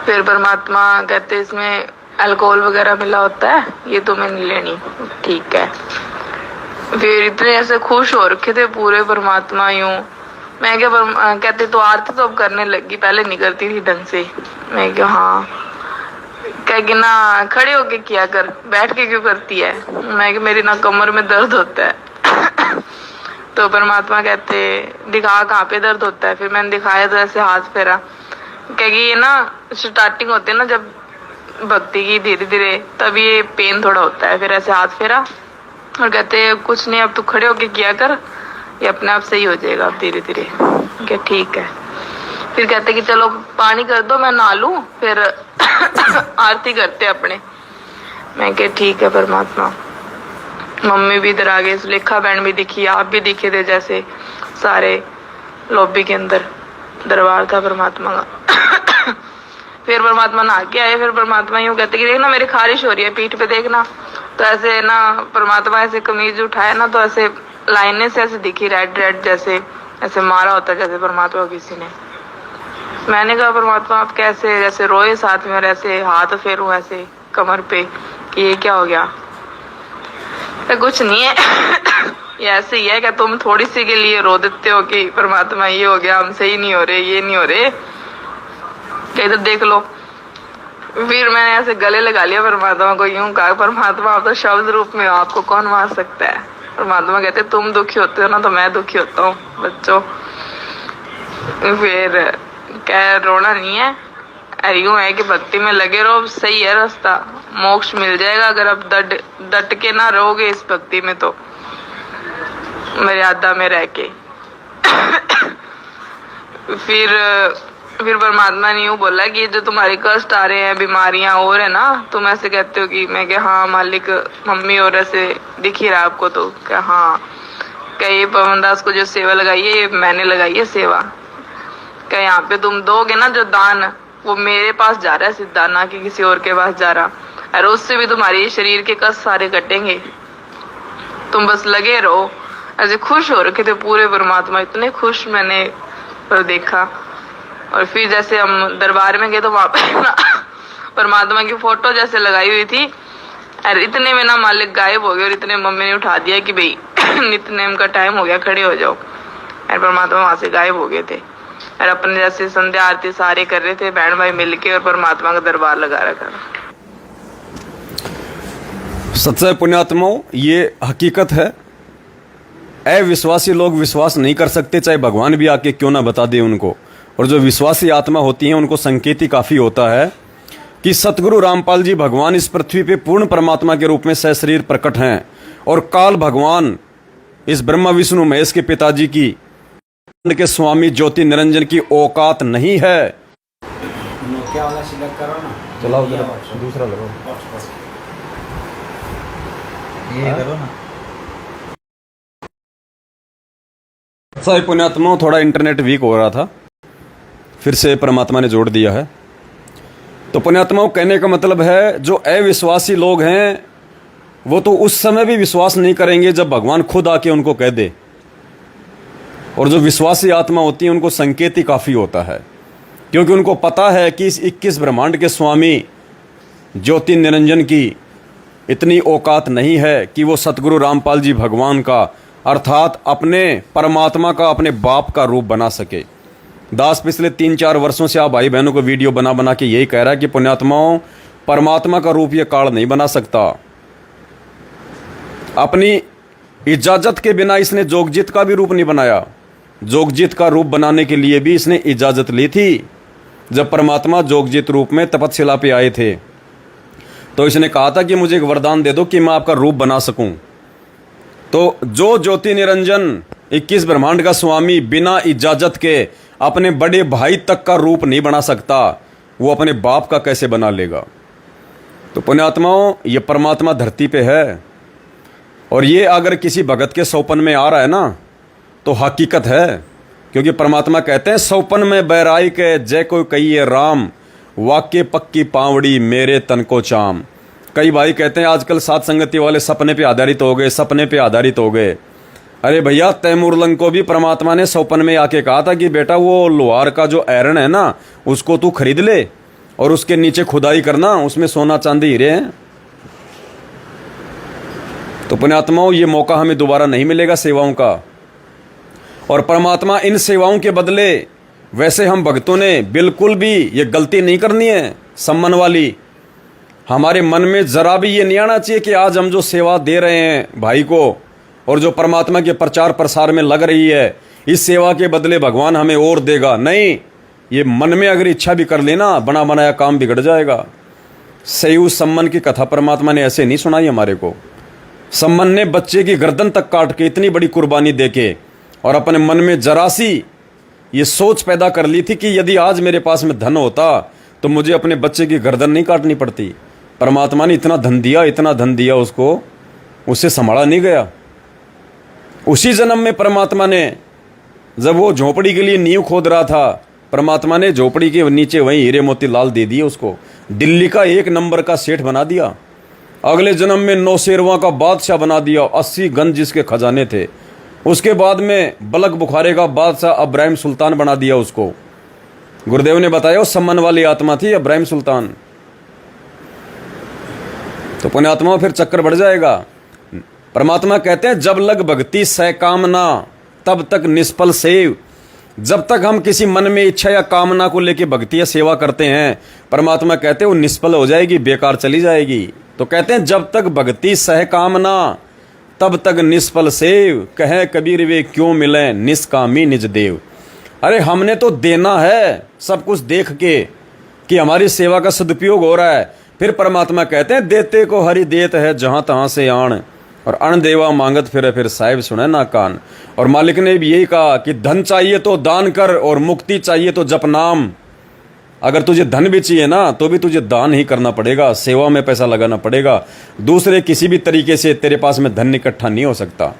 फिर परमात्मा कहते इसमें अल्कोहल वगैरह मिला होता है, ये तुम्हें नहीं लेनी। ठीक है। फिर इतने ऐसे खुश हो रखे थे पूरे परमात्मा यूं। मैं क्या कहते तो आरती तो अब करने लगी, पहले नहीं करती थी ढंग से। मैं क्या हाँ, कहेगी ना खड़े होके किया कर, बैठ के क्यों करती है? मैं क्या मेरी ना कमर में दर्द होता है। तो परमात्मा कहते दिखा कहाँ पे दर्द होता है? फिर मैंने दिखाया तो ऐसे हाथ फेरा। कहेगी ये ना स्टार्टिंग होती है ना जब भक्ति की, धीरे धीरे तब ये पेन थोड़ा होता है। फिर ऐसे हाथ फेरा और कहते कुछ नहीं, अब तू खड़े होके किया कर, ये अपने आप सही हो जाएगा धीरे धीरे। क्या ठीक है। फिर कहते कि चलो पानी कर दो, मैं नहा लूं, फिर आरती करते अपने। मैं क्या ठीक है परमात्मा। मम्मी भी इधर आ गई, सुलेखा बहन भी दिखी, आप भी दिखे थे, जैसे सारे लॉबी के अंदर दरबार था परमात्मा का। फिर परमात्मा नहा के आए। फिर परमात्मा यूं कहते कि देखना मेरी खारिश हो रही है पीठ पे, देखना। तो ऐसे ना परमात्मा ऐसे कमीज उठाया ना, तो ऐसे लाइनें से ऐसे दिखी, रेड रेड, जैसे ऐसे मारा होता जैसे परमात्मा को किसी ने। मैंने कहा परमात्मा आप कैसे, जैसे रोए साथ में और ऐसे हाथ फेरूं ऐसे कमर पे कि ये क्या हो गया। तो कुछ नहीं है, ये ऐसे ही है कि तुम थोड़ी सी के लिए रो देते हो कि परमात्मा ये हो गया, हम सही नहीं हो रहे, ये नहीं हो रहे, क्या इधर देख लो। फिर मैंने ऐसे गले लगा लिया परमात्मा को, यूं कहा परमात्मा आप तो शब्द रूप में हो, आपको कौन मार सकता है। परमात्मा कहते तुम दुखी होते हो ना तो मैं दुखी होता हूँ बच्चों। फिर क्या रोना नहीं है, यूं है कि भक्ति में लगे रहो, सही है रास्ता, मोक्ष मिल जाएगा अगर आप डट के ना रहोगे इस भक्ति में, तो मर्यादा में रह के। फिर परमात्मा ने यूं बोला कि जो तुम्हारे कष्ट आ रहे हैं, बीमारियां और है ना, तुम ऐसे कहते हो कि मैं क्या, हाँ मालिक मम्मी और ऐसे दिख ही रहा आपको, तो क्या हाँ, क्या ये पवन दास को जो सेवा लगाई है ये मैंने लगाई है सेवा, क्या यहाँ पे तुम दोगे ना जो दान, वो मेरे पास जा रहा है सीधा, ना कि किसी और के पास जा रहा, और उससे भी तुम्हारी शरीर के कष्ट सारे कटेंगे, तुम बस लगे रहो। ऐसे खुश हो रखे थे पूरे परमात्मा, इतने खुश मैंने पर देखा। और फिर जैसे हम दरबार में गए तो वहां पे ना परमात्मा की फोटो जैसे लगाई हुई थी, और इतने में ना मालिक गायब हो गए, और इतने मम्मी ने उठा दिया कि भाई नित्यनेम का टाइम हो गया, खड़े हो जाओ। और परमात्मा वहां से गायब हो गए थे, और अपने जैसे संध्या आरती सारे कर रहे थे बहन भाई मिलके, और परमात्मा का दरबार लगा रखा। सच्चे पुण्यात्माओं, ये हकीकत है। अविश्वासी लोग विश्वास नहीं कर सकते, चाहे भगवान भी आके क्यों ना बता दे उनको। और जो विश्वासी आत्मा होती हैं उनको संकेत ही काफी होता है कि सतगुरु रामपाल जी भगवान इस पृथ्वी पे पूर्ण परमात्मा के रूप में सशरीर प्रकट हैं, और काल भगवान इस ब्रह्मा विष्णु महेश के पिताजी की के स्वामी ज्योति निरंजन की औकात नहीं है। क्या वाला सिलेक्ट करो ना, चलाओ दूसरा लगाओ, ये करो ना। सही पुण्यात्माओं, थोड़ा इंटरनेट वीक हो रहा था, फिर से परमात्मा ने जोड़ दिया है। तो पुण्यात्माओं, कहने का मतलब है जो अविश्वासी लोग हैं वो तो उस समय भी विश्वास नहीं करेंगे जब भगवान खुद आके उनको कह दे, और जो विश्वासी आत्मा होती है उनको संकेत ही काफ़ी होता है, क्योंकि उनको पता है कि इस 21 ब्रह्मांड के स्वामी ज्योति निरंजन की इतनी औकात नहीं है कि वो सतगुरु रामपाल जी भगवान का, अर्थात अपने परमात्मा का, अपने बाप का रूप बना सके। दास पिछले 3-4 वर्षों से आप भाई बहनों को वीडियो बना बना के यही कह रहा है कि पुण्यात्माओं, परमात्मा का रूप ये काल नहीं बना सकता। अपनी इजाजत के बिना इसने जोगजीत का भी रूप नहीं बनाया। जोगजीत का रूप बनाने के लिए भी इसने इजाजत ली थी। जब परमात्मा जोगजीत रूप में तपस्या पे आए थे तो इसने कहा था कि मुझे एक वरदान दे दो कि मैं आपका रूप बना सकूं। तो जो ज्योति निरंजन 21 ब्रह्मांड का स्वामी बिना इजाजत के अपने बड़े भाई तक का रूप नहीं बना सकता, वो अपने बाप का कैसे बना लेगा। तो पुण्यात्माओं, ये परमात्मा धरती पे है, और ये अगर किसी भगत के सौपन में आ रहा है ना तो हकीकत है, क्योंकि परमात्मा कहते हैं सौपन में बैराई के जय कोई कहिए राम, वाक्य पक्की पावड़ी मेरे तन को चाम। कई भाई कहते हैं आजकल सात संगति वाले सपने पे आधारित हो गए, सपने पे आधारित हो गए। अरे भैया, तैमूरलंग को भी परमात्मा ने सौपन में आके कहा था कि बेटा वो लोहार का जो आयरन है ना उसको तू खरीद ले और उसके नीचे खुदाई करना, उसमें सोना चांदी हीरे हैं। तो पुण्यात्माओं, ये मौका हमें दोबारा नहीं मिलेगा सेवाओं का, और परमात्मा इन सेवाओं के बदले, वैसे हम भक्तों ने बिल्कुल भी ये गलती नहीं करनी है सम्मान वाली। हमारे मन में जरा भी ये नहीं आना चाहिए कि आज हम जो सेवा दे रहे हैं भाई को और जो परमात्मा के प्रचार प्रसार में लग रही है, इस सेवा के बदले भगवान हमें और देगा। नहीं, ये मन में अगर इच्छा भी कर लेना, बना बनाया काम बिगड़ जाएगा। सही सम्मन की कथा परमात्मा ने ऐसे नहीं सुनाई हमारे को। सम्मन ने बच्चे की गर्दन तक काट के इतनी बड़ी कुर्बानी देके और अपने मन में जरा सी ये सोच पैदा कर ली थी कि यदि आज मेरे पास में धन होता तो मुझे अपने बच्चे की गर्दन नहीं काटनी पड़ती। परमात्मा ने इतना धन दिया उसको, उससे संभाला नहीं गया। उसी जन्म में परमात्मा ने, जब वो झोपड़ी के लिए नींव खोद रहा था, परमात्मा ने झोपड़ी के नीचे वहीं हीरे मोती लाल दे दिए उसको, दिल्ली का 1 नंबर का सेठ बना दिया। अगले जन्म में 9 शेरवां का बादशाह बना दिया, 80 गंज जिसके खजाने थे। उसके बाद में बलक बुखारे का बादशाह इब्राहिम सुल्तान बना दिया उसको। गुरुदेव ने बताया उस सम्मान वाली आत्मा थी इब्राहिम सुल्तान। तो पुण्यात्मा फिर चक्कर बढ़ जाएगा। परमात्मा कहते हैं जब लग भक्ति सकामना तब तक निष्फल सेव। जब तक हम किसी मन में इच्छा या कामना को लेकर भक्ति या सेवा करते हैं, परमात्मा कहते हैं वो निष्फल हो जाएगी, बेकार चली जाएगी। तो कहते हैं जब तक भक्ति सहकामना तब तक निष्फल सेव, कहे कबीर वे क्यों मिले निष्कामी निज देव। अरे हमने तो देना है सब कुछ देख के कि हमारी सेवा का सदुपयोग हो रहा है। फिर परमात्मा कहते हैं देते को हरि देत है जहां तहां से आण, और अण देवा मांगत फिर साहिब सुने ना कान। और मालिक ने भी यही कहा कि धन चाहिए तो दान कर और मुक्ति चाहिए तो जप नाम। अगर तुझे धन भी चाहिए ना तो भी तुझे दान ही करना पड़ेगा, सेवा में पैसा लगाना पड़ेगा। दूसरे किसी भी तरीके से तेरे पास में धन इकट्ठा नहीं हो सकता।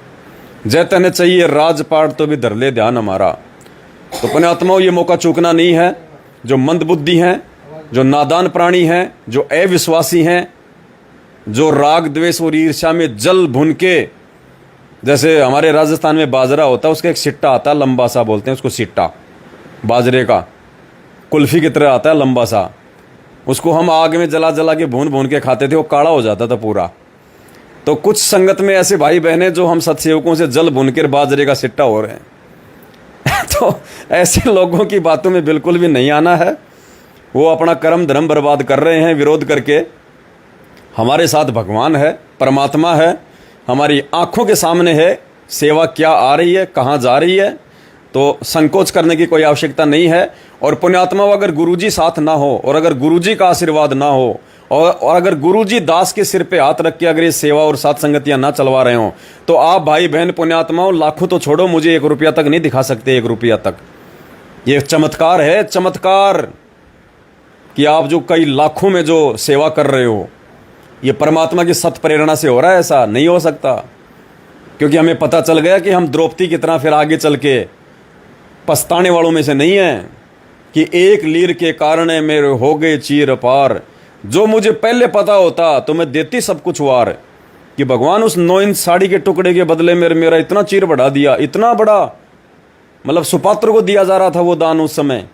जय तने चाहिए राजपाट तो भी धर ले ध्यान हमारा। तो पुण्यात्माओं ये मौका चूकना नहीं है। जो मंद बुद्धि हैं, जो नादान प्राणी हैं, जो अविश्वासी हैं, जो राग द्वेष और ईर्ष्या में जल भुन के, जैसे हमारे राजस्थान में बाजरा होता है उसका एक सिट्टा आता है लंबा सा, बोलते हैं उसको सिट्टा, बाजरे का कुल्फी की तरह आता है लंबा सा। उसको हम आग में जला जला के भून भून के खाते थे, वो काला हो जाता था पूरा। तो कुछ संगत में ऐसे भाई बहने जो हम सत्सेवकों से जल भून कर बाजरे का सिट्टा हो रहे हैं तो ऐसे लोगों की बातों में बिल्कुल भी नहीं आना है। वो अपना कर्म धर्म बर्बाद कर रहे हैं विरोध करके। हमारे साथ भगवान है, परमात्मा है, हमारी आंखों के सामने है। सेवा क्या आ रही है, कहाँ जा रही है, तो संकोच करने की कोई आवश्यकता नहीं है। और पुण्यात्मा अगर गुरुजी साथ ना हो और अगर गुरुजी का आशीर्वाद ना हो और अगर गुरुजी दास के सिर पे हाथ रख के अगर ये सेवा और साथ संगतियां ना चलवा रहे हो तो आप भाई बहन पुण्यात्माओं लाखों तो छोड़ो, मुझे 1 रुपया तक नहीं दिखा सकते। 1 रुपया तक ये चमत्कार है, चमत्कार कि आप जो कई लाखों में जो सेवा कर रहे हो ये परमात्मा की सत प्रेरणा से हो रहा है। ऐसा नहीं हो सकता, क्योंकि हमें पता चल गया कि हम द्रौपदी की तरह फिर आगे चल के पछताने वालों में से नहीं है कि 1 लीर के कारण मेरे हो गए चीर पार। जो मुझे पहले पता होता तो मैं देती सब कुछ वार, कि भगवान उस 9 इंच साड़ी के टुकड़े के बदले मेरा इतना चीर बढ़ा दिया, इतना बड़ा, मतलब सुपात्र को दिया जा रहा था वो दान उस समय।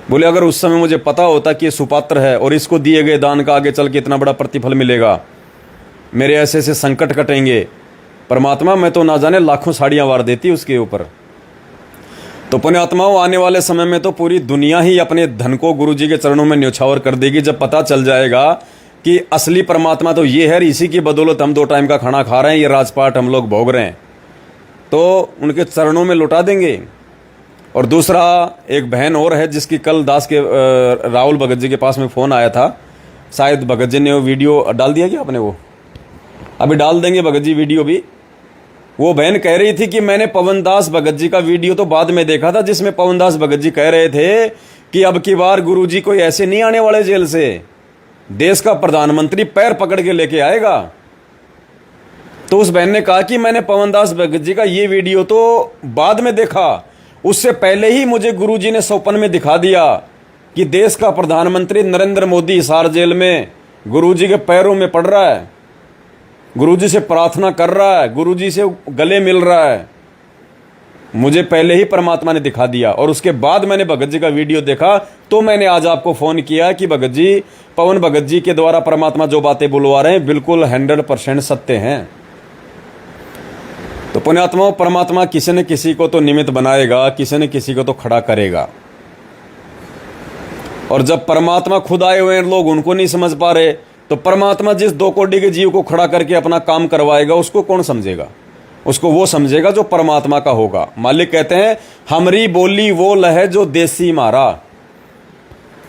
बोले अगर उस समय मुझे पता होता कि ये सुपात्र है और इसको दिए गए दान का आगे चल के इतना बड़ा प्रतिफल मिलेगा, मेरे ऐसे ऐसे संकट कटेंगे, परमात्मा मैं तो ना जाने लाखों साड़ियाँ वार देती उसके ऊपर। तो पुण्यात्माओं आने वाले समय में तो पूरी दुनिया ही अपने धन को गुरु जी के चरणों में न्यौछावर कर देगी जब पता चल जाएगा कि असली परमात्मा तो ये है, इसी की बदौलत हम 2 टाइम का खाना खा रहे हैं, ये राजपाट हम लोग भोग रहे हैं। तो उनके चरणों में लौटा देंगे। और दूसरा एक बहन और है जिसकी कल दास के राहुल भगत जी के पास में फ़ोन आया था, शायद भगत जी ने वो वीडियो डाल दिया क्या आपने? वो अभी डाल देंगे भगत जी वीडियो भी। वो बहन कह रही थी कि मैंने पवन दास भगत जी का वीडियो तो बाद में देखा था जिसमें पवन दास भगत जी कह रहे थे कि अब की बार गुरु जी कोई ऐसे नहीं आने वाले जेल से, देश का प्रधानमंत्री पैर पकड़ के लेके आएगा। तो उस बहन ने कहा कि मैंने पवन दास भगत जी का ये वीडियो तो बाद में देखा, उससे पहले ही मुझे गुरु जी ने सौपन में दिखा दिया कि देश का प्रधानमंत्री नरेंद्र मोदी हिसार जेल में गुरु जी के पैरों में पड़ रहा है, गुरुजी से प्रार्थना कर रहा है, गुरुजी से गले मिल रहा है। मुझे पहले ही परमात्मा ने दिखा दिया और उसके बाद मैंने भगत जी का वीडियो देखा तो मैंने आज आपको फ़ोन किया कि भगत जी, पवन भगत जी के द्वारा परमात्मा जो बातें बुलवा रहे हैं बिल्कुल 100% सत्य हैं। तो पुण्यात्माओं परमात्मा किसी न किसी को तो निमित्त बनाएगा, किसी न किसी को तो खड़ा करेगा। और जब परमात्मा खुद आए हुए हैं लोग उनको नहीं समझ पा रहे तो परमात्मा जिस 2 कोटि के जीव को खड़ा करके अपना काम करवाएगा उसको कौन समझेगा? उसको वो समझेगा जो परमात्मा का होगा। मालिक कहते हैं हमरी बोली वो लहे जो देसी मारा,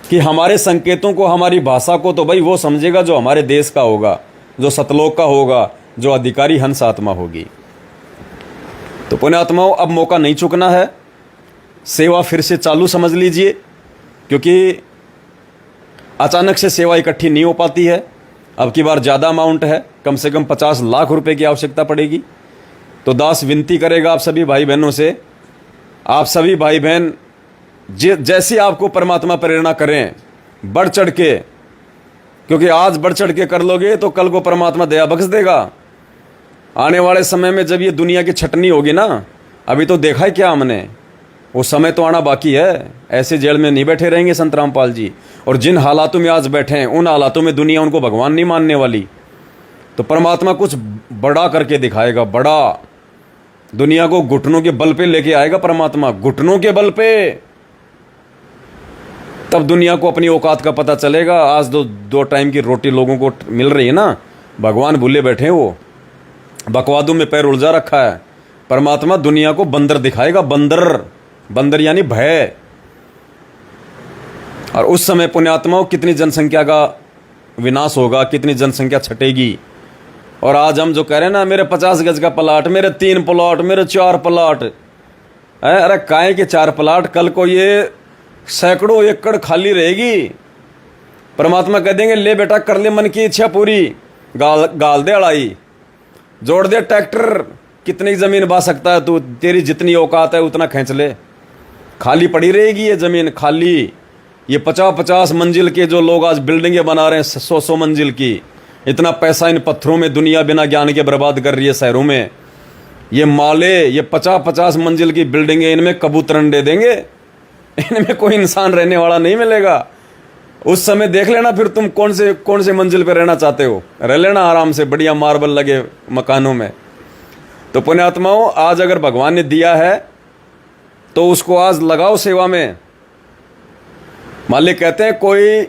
कि हमारे संकेतों को, हमारी भाषा को तो भाई वो समझेगा जो हमारे देश का होगा, जो सतलोक का होगा, जो अधिकारी हंस आत्मा होगी। तो पुण्यात्माओं, अब मौका नहीं चुकना है, सेवा फिर से चालू समझ लीजिए, क्योंकि अचानक से सेवा इकट्ठी नहीं हो पाती है। अब की बार ज़्यादा अमाउंट है, कम से कम 50 लाख रुपए की आवश्यकता पड़ेगी। तो दास विनती करेगा आप सभी भाई बहनों से, आप सभी भाई बहन जैसे आपको परमात्मा प्रेरणा करें, बढ़ चढ़ के, क्योंकि आज बढ़ चढ़ के कर लोगे तो कल को परमात्मा दया बख्श देगा। आने वाले समय में जब ये दुनिया की छटनी होगी ना, अभी तो देखा है क्या हमने, वो समय तो आना बाकी है। ऐसे जेल में नहीं बैठे रहेंगे संत रामपाल जी, और जिन हालातों में आज बैठे हैं उन हालातों में दुनिया उनको भगवान नहीं मानने वाली। तो परमात्मा कुछ बड़ा करके दिखाएगा, बड़ा। दुनिया को घुटनों के बल पे लेके आएगा परमात्मा, घुटनों के बल पे। तब दुनिया को अपनी औकात का पता चलेगा। आज दो टाइम की रोटी लोगों को मिल रही है ना, भगवान भूले बैठे हैं, वो बकवादों में पैर उलझा रखा है। परमात्मा दुनिया को बंदर दिखाएगा, बंदर, बंदर यानी भय। और उस समय पुण्यात्माओं कितनी जनसंख्या का विनाश होगा, कितनी जनसंख्या छटेगी। और आज हम जो कह रहे हैं ना, मेरे 50 गज का प्लाट, मेरे 3 प्लाट, मेरे 4 प्लाट, अरे काहे के 4 प्लाट, कल को ये सैकड़ों एकड़ खाली रहेगी। परमात्मा कह देंगे, ले बेटा कर ले मन की इच्छा पूरी, गाल दे अड़ाई, जोड़ दे ट्रैक्टर, कितनी जमीन बा सकता है तू, तेरी जितनी औकात है उतना खींच ले। खाली पड़ी रहेगी ये जमीन, खाली। ये 50-50 मंजिल के जो लोग आज बिल्डिंगें बना रहे हैं, 100-100 मंजिल की, इतना पैसा इन पत्थरों में दुनिया बिना ज्ञान के बर्बाद कर रही है शहरों में। ये माले, ये 50-50 मंजिल की बिल्डिंगें, इनमें कबूतर अंडे देंगे, इनमें कोई इंसान रहने वाला नहीं मिलेगा। उस समय देख लेना फिर तुम कौन से मंजिल पे रहना चाहते हो, रह लेना आराम से बढ़िया मार्बल लगे मकानों में। तो पुण्यात्माओं, आज अगर भगवान ने दिया है तो उसको आज लगाओ सेवा में। मालिक कहते हैं कोई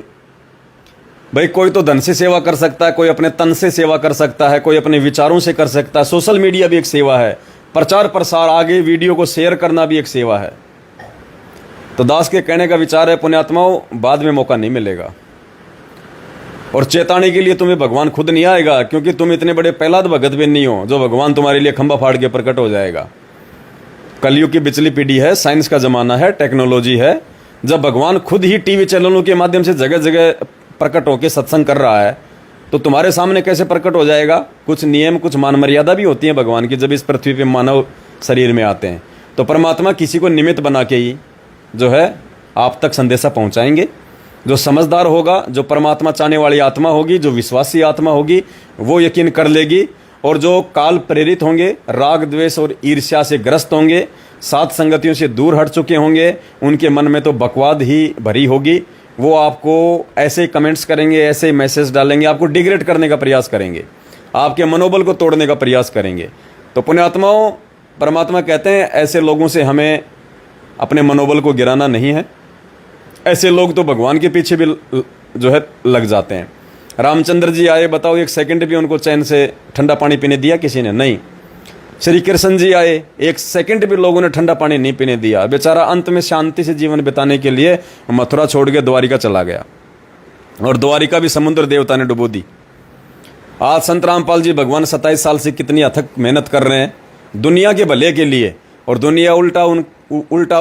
तो धन से सेवा कर सकता है, कोई अपने तन से सेवा कर सकता है, कोई अपने विचारों से कर सकता है। सोशल मीडिया भी एक सेवा है, प्रचार प्रसार, आगे वीडियो को शेयर करना भी एक सेवा है। तो दास के कहने का विचार है पुण्यात्माओं, बाद में मौका नहीं मिलेगा। और चेताने के लिए तुम्हें भगवान खुद नहीं आएगा, क्योंकि तुम इतने बड़े प्रहलाद भगत भी नहीं हो जो भगवान तुम्हारे लिए खंभा फाड़ के प्रकट हो जाएगा। कलयुग की बिचली पीढ़ी है, साइंस का जमाना है, टेक्नोलॉजी है। जब भगवान खुद ही टीवी चैनलों के माध्यम से जगह जगह प्रकट होकर सत्संग कर रहा है, तो तुम्हारे सामने कैसे प्रकट हो जाएगा। कुछ नियम, कुछ मान मर्यादा भी होती है भगवान की, जब इस पृथ्वी पे मानव शरीर में आते हैं। तो परमात्मा किसी को निमित्त बना के ही जो है आप तक संदेशा पहुंचाएंगे। जो समझदार होगा, जो परमात्मा चाहने वाली आत्मा होगी, जो विश्वासी आत्मा होगी, वो यकीन कर लेगी। और जो काल प्रेरित होंगे, राग द्वेष और ईर्ष्या से ग्रस्त होंगे, सात संगतियों से दूर हट चुके होंगे, उनके मन में तो बकवाद ही भरी होगी। वो आपको ऐसे कमेंट्स करेंगे, ऐसे मैसेज डालेंगे, आपको डिग्रेड करने का प्रयास करेंगे, आपके मनोबल को तोड़ने का प्रयास करेंगे। तो पुण्यात्माओं, परमात्मा कहते हैं ऐसे लोगों से हमें अपने मनोबल को गिराना नहीं है। ऐसे लोग तो भगवान के पीछे भी जो है लग जाते हैं। रामचंद्र जी आए, बताओ 1 सेकंड भी उनको चैन से ठंडा पानी पीने दिया किसी ने? नहीं। श्री कृष्ण जी आए, 1 सेकंड भी लोगों ने ठंडा पानी नहीं पीने दिया। बेचारा अंत में शांति से जीवन बिताने के लिए मथुरा छोड़ के द्वारिका चला गया, और द्वारिका भी समुद्र देवता ने डुबो दी। आज संत रामपाल जी भगवान 27 साल से कितनी अथक मेहनत कर रहे हैं दुनिया के भले के लिए, और दुनिया उल्टा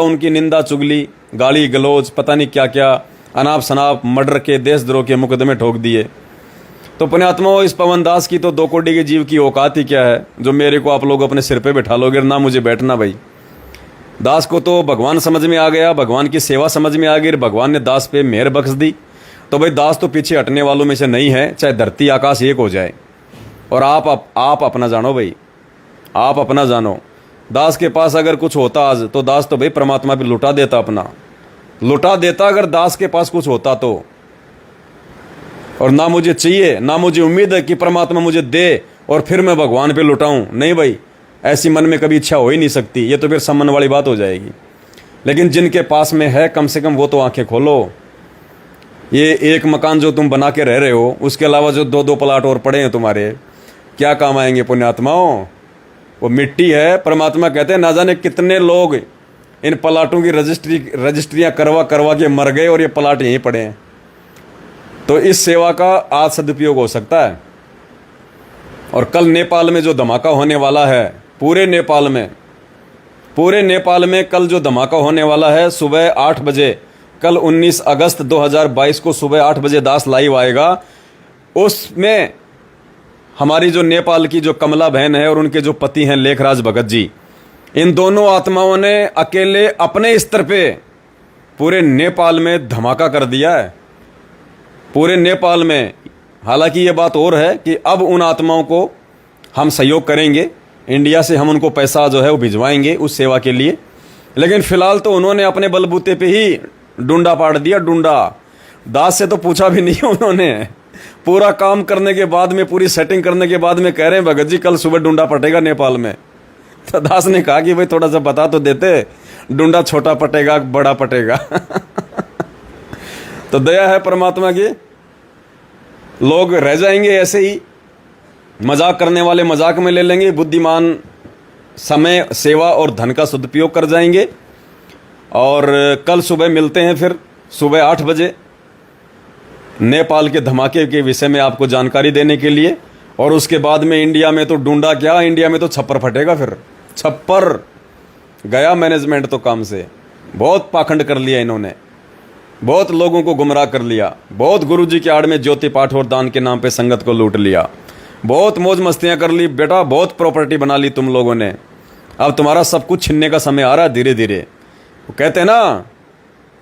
उनकी निंदा, चुगली, गाली गलौज, पता नहीं क्या क्या, अनाप शनाप, मर्डर के, देशद्रोह के मुकदमे ठोक दिए। तो पुण्यात्माओं, इस पवन दास की तो 2 कोटि के जीव की औकात ही क्या है, जो मेरे को आप लोग अपने सिर पे बैठा लोगे, ना मुझे बैठना। भाई दास को तो भगवान समझ में आ गया, भगवान की सेवा समझ में आ गई, भगवान ने दास पे मेहर बख्श दी। तो भाई दास तो पीछे हटने वालों में से नहीं है, चाहे धरती आकाश एक हो जाए। और आप अपना जानो भाई, आप अपना जानो। दास के पास अगर कुछ होता आज, तो दास तो भाई परमात्मा पे लुटा देता, अपना लुटा देता अगर दास के पास कुछ होता तो। और ना मुझे चाहिए, ना मुझे उम्मीद है कि परमात्मा मुझे दे और फिर मैं भगवान पे लुटाऊं। नहीं भाई, ऐसी मन में कभी इच्छा हो ही नहीं सकती, ये तो फिर सम्मान वाली बात हो जाएगी। लेकिन जिनके पास में है, कम से कम वो तो आंखें खोलो। ये एक मकान जो तुम बना के रह रहे हो, उसके अलावा जो 2-2 प्लाट और पड़े हैं तुम्हारे, क्या काम आएंगे पुण्यात्माओं? वो मिट्टी है। परमात्मा कहते हैं ना जाने कितने लोग इन प्लाटों की रजिस्ट्रियां करवा के मर गए, और ये प्लाट यहीं पड़े हैं। तो इस सेवा का आज सदुपयोग हो सकता है। और कल नेपाल में जो धमाका होने वाला है, पूरे नेपाल में पूरे नेपाल में कल जो धमाका होने वाला है सुबह 8 बजे, कल 19 अगस्त 2022 को सुबह 8 बजे दास लाइव आएगा। उसमें हमारी जो नेपाल की जो कमला बहन है और उनके जो पति हैं लेखराज भगत जी, इन दोनों आत्माओं ने अकेले अपने स्तर पे पूरे नेपाल में धमाका कर दिया है, पूरे नेपाल में। हालांकि ये बात और है कि अब उन आत्माओं को हम सहयोग करेंगे, इंडिया से हम उनको पैसा जो है वो भिजवाएंगे उस सेवा के लिए, लेकिन फिलहाल तो उन्होंने अपने बलबूते पे ही डूंडा पाड़ दिया। डूंडा दास से तो पूछा भी नहीं उन्होंने, पूरा काम करने के बाद में, पूरी सेटिंग करने के बाद में कह रहे हैं भगत जी कल सुबह डूंडा पटेगा नेपाल में। तो दास ने कहा कि भाई थोड़ा सा बता तो देते, डूंडा छोटा पटेगा बड़ा पटेगा। तो दया है परमात्मा की, लोग रह जाएंगे ऐसे ही, मजाक करने वाले मजाक में ले लेंगे, बुद्धिमान समय, सेवा और धन का सदुपयोग कर जाएंगे। और कल सुबह मिलते हैं फिर सुबह 8 बजे नेपाल के धमाके के विषय में आपको जानकारी देने के लिए। और उसके बाद में इंडिया में तो डूंडा क्या, इंडिया में तो छप्पर फटेगा। फिर छप्पर गया मैनेजमेंट तो काम से, बहुत पाखंड कर लिया इन्होंने, बहुत लोगों को गुमराह कर लिया, बहुत गुरुजी के आड़ में ज्योति पाठ और दान के नाम पे संगत को लूट लिया, बहुत मौज मस्तियां कर ली बेटा, बहुत प्रॉपर्टी बना ली तुम लोगों ने। अब तुम्हारा सब कुछ छीनने का समय आ रहा है धीरे धीरे। वो कहते हैं ना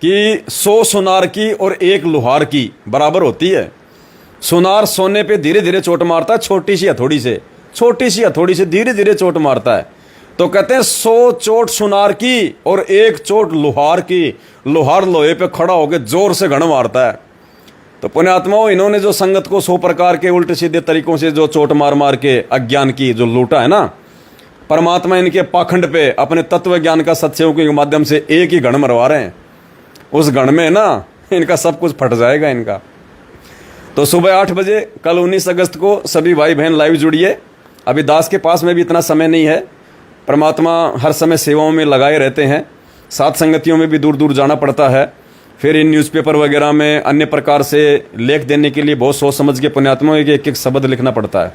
कि 100 सुनार की और 1 लोहार की बराबर होती है। सुनार सोने पे धीरे धीरे चोट मारता है, छोटी सी हथौड़ी से, छोटी सी हथौड़ी से धीरे धीरे चोट मारता है। तो कहते हैं 100 चोट सुनार की और 1 चोट लोहार की। लोहार लोहे पे खड़ा होकर जोर से घण मारता है। तो पुण्यात्माओं, इन्होंने जो संगत को 100 प्रकार के उल्टे सीधे तरीकों से जो चोट मार मार के अज्ञान की जो लूटा है ना, परमात्मा इनके पाखंड पे अपने तत्व ज्ञान का सत्संग के माध्यम से एक ही गण मरवा रहे हैं। उस गण में ना इनका सब कुछ फट जाएगा इनका। तो सुबह 8 बजे कल 19 अगस्त को सभी भाई बहन लाइव जुड़िए। अभी दास के पास में भी इतना समय नहीं है, परमात्मा हर समय सेवाओं में लगाए रहते हैं, साथ संगतियों में भी दूर दूर जाना पड़ता है। फिर इन न्यूज़पेपर वगैरह में अन्य प्रकार से लेख देने के लिए बहुत सोच समझ के पुण्यात्माओं एक एक शब्द लिखना पड़ता है,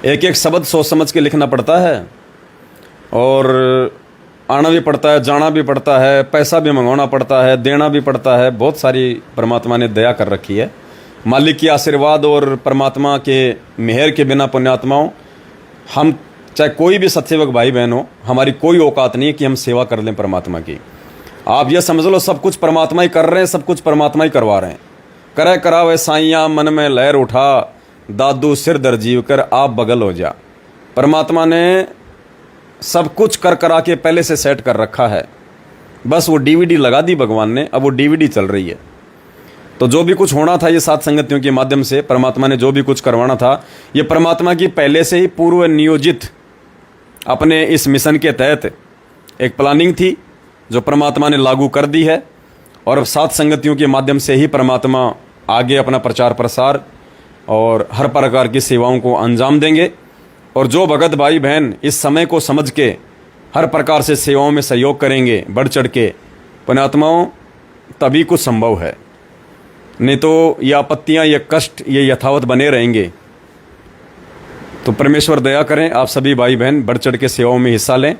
एक एक शब्द सोच समझ के लिखना पड़ता है। और आना भी पड़ता है, जाना भी पड़ता है, पैसा भी मंगवाना पड़ता है, देना भी पड़ता है। बहुत सारी परमात्मा ने दया कर रखी है। मालिक की आशीर्वाद और परमात्मा के मेहर के बिना पुण्यात्माओं, हम चाहे कोई भी सत्सेवक भाई बहन हो, हमारी कोई औकात नहीं है कि हम सेवा कर लें परमात्मा की। आप ये समझ लो सब कुछ परमात्मा ही कर रहे हैं, सब कुछ परमात्मा ही करवा रहे हैं। करे करावे साइयाँ मन में लहर उठा, दादू सिर दर जीव कर आप बगल हो जा। परमात्मा ने सब कुछ कर करा के पहले से सेट कर रखा है, बस वो डीवीडी लगा दी भगवान ने, अब वो डीवीडी चल रही है। तो जो भी कुछ होना था ये सात संगतियों के माध्यम से परमात्मा ने जो भी कुछ करवाना था, ये परमात्मा की पहले से ही पूर्व नियोजित अपने इस मिशन के तहत एक प्लानिंग थी जो परमात्मा ने लागू कर दी है। और अब सात संगतियों के माध्यम से ही परमात्मा आगे अपना प्रचार प्रसार और हर प्रकार की सेवाओं को अंजाम देंगे। और जो भगत भाई बहन इस समय को समझ के हर प्रकार से सेवाओं में सहयोग करेंगे बढ़ चढ़ के, पुण्यात्माओं, तभी कुछ संभव है, नहीं तो ये आपत्तियाँ, ये कष्ट, ये यथावत बने रहेंगे। तो परमेश्वर दया करें, आप सभी भाई बहन बढ़ चढ़ के सेवाओं में हिस्सा लें।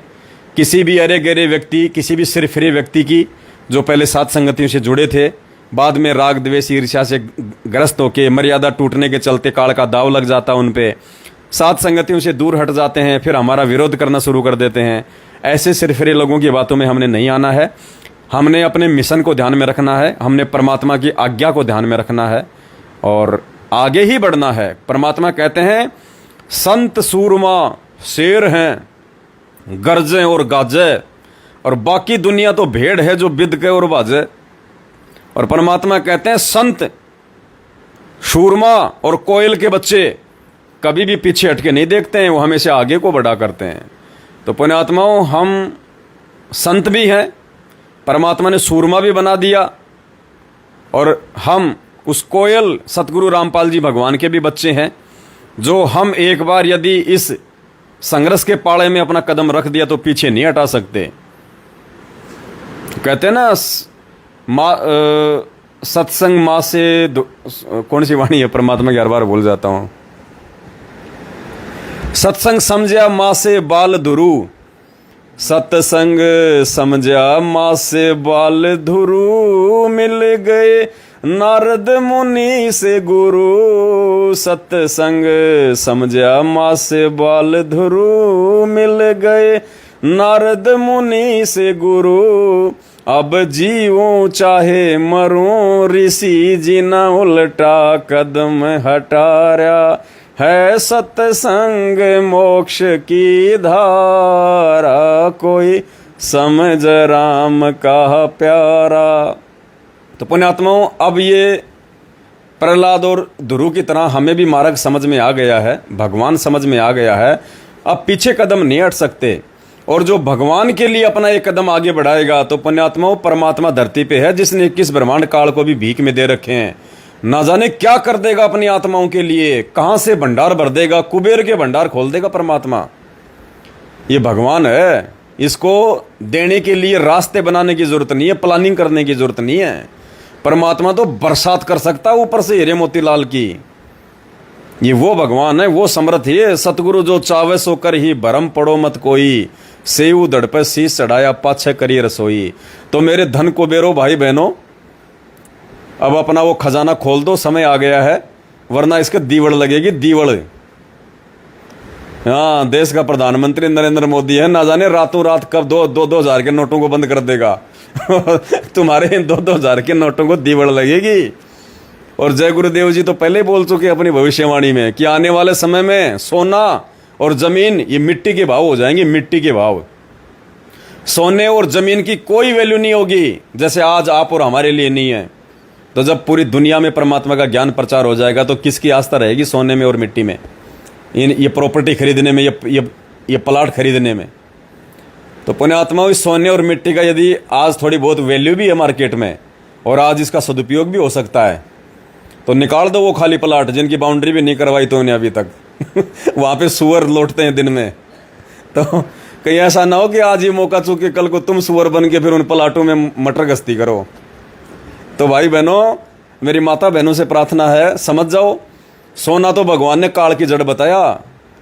किसी भी अरे गहरे व्यक्ति, किसी भी सिर फिरे व्यक्ति की जो पहले सात संगतियों से जुड़े थे, बाद में राग द्वेष ईर्ष्या से ग्रस्त होकर मर्यादा टूटने के चलते काल का दाव लग जाता उन पे, सात संगतियों से दूर हट जाते हैं, फिर हमारा विरोध करना शुरू कर देते हैं। ऐसे सिर फिरे लोगों की बातों में हमने नहीं आना है। हमने अपने मिशन को ध्यान में रखना है, हमने परमात्मा की आज्ञा को ध्यान में रखना है और आगे ही बढ़ना है। परमात्मा कहते हैं संत सूरमा शेर हैं, गरजे और गाजे, और बाकी दुनिया तो भेड़ है जो बिद के और बाजे। और परमात्मा कहते हैं संत शूरमा और कोयल के बच्चे कभी भी पीछे हटके नहीं देखते हैं, वो हमेशा आगे को बढ़ा करते हैं। तो पुण्यात्माओं, हम संत भी हैं, परमात्मा ने सूरमा भी बना दिया, और हम उस कोयल सतगुरु रामपाल जी भगवान के भी बच्चे हैं, जो हम एक बार यदि इस संघर्ष के पाड़े में अपना कदम रख दिया तो पीछे नहीं हटा सकते। कहते हैं ना सत्संग माँ से कौन सी वाणी है परमात्मा की, हर बार भूल जाता हूँ। सत्संग समझा माँ से बाल दुरू, सत्संग समझा माँ से बाल धुरु, मिल गए नारद मुनि से गुरु। सत्संग समझा माँ से बाल धुरु, मिल गए नारद मुनि से गुरु। अब जीऊं चाहे मरूं, ऋषि जी न उल्टा कदम हटाया। है सत्संग मोक्ष की धारा, कोई समझ राम का प्यारा। तो पुण्यात्माओं, अब ये प्रहलाद और ध्रुव की तरह हमें भी मार्ग समझ में आ गया है, भगवान समझ में आ गया है। अब पीछे कदम नहीं हट सकते, और जो भगवान के लिए अपना एक कदम आगे बढ़ाएगा तो पुण्यात्माओं, परमात्मा धरती पे है जिसने 21 ब्रह्मांड काल को भी भीख में दे रखे हैं। ना जाने क्या कर देगा अपनी आत्माओं के लिए, कहां से भंडार भर देगा, कुबेर के भंडार खोल देगा परमात्मा। ये भगवान है, इसको देने के लिए रास्ते बनाने की जरूरत नहीं है, प्लानिंग करने की जरूरत नहीं है। परमात्मा तो बरसात कर सकता है ऊपर से हीरे मोतीलाल की। ये वो भगवान है, वो समर्थ है। सतगुरु जो चावे सो कर ही भरम पड़ो मत कोई, सेऊ दड़ पर शीश चढ़ाया पाछे करी रसोई। तो मेरे धन कुबेरो भाई बहनों, अब अपना वो खजाना खोल दो, समय आ गया है, वरना इसके दीवड़ लगेगी, दीवड़। हाँ, देश का प्रधानमंत्री नरेंद्र मोदी है, ना जाने रातों रात कब 2,000 के नोटों को बंद कर देगा। तुम्हारे इन 2,000 के नोटों को दीवड़ लगेगी। और जय गुरुदेव जी तो पहले बोल चुके अपनी भविष्यवाणी में कि आने वाले समय में सोना और जमीन ये मिट्टी के भाव हो जाएंगे, मिट्टी के भाव। सोने और जमीन की कोई वैल्यू नहीं होगी, जैसे आज आप और हमारे लिए नहीं है। तो जब पूरी दुनिया में परमात्मा का ज्ञान प्रचार हो जाएगा तो किसकी आस्था रहेगी सोने में और मिट्टी में, ये प्रॉपर्टी खरीदने में, ये प्लाट खरीदने में। तो पुण्यात्मा, इस सोने और मिट्टी का यदि आज थोड़ी बहुत वैल्यू भी है मार्केट में और आज इसका सदुपयोग भी हो सकता है, तो निकाल दो वो खाली प्लाट जिनकी बाउंड्री भी नहीं करवाई तो उन्हें अभी तक। वहां पे सुअर लौटते हैं दिन में। तो कहीं ऐसा ना हो कि आज ये मौका चूके कल को तुम सुअर बन के फिर उन प्लाटों में मटर गश्ती करो। तो भाई बहनों, मेरी माता बहनों से प्रार्थना है, समझ जाओ, सोना तो भगवान ने काल की जड़ बताया,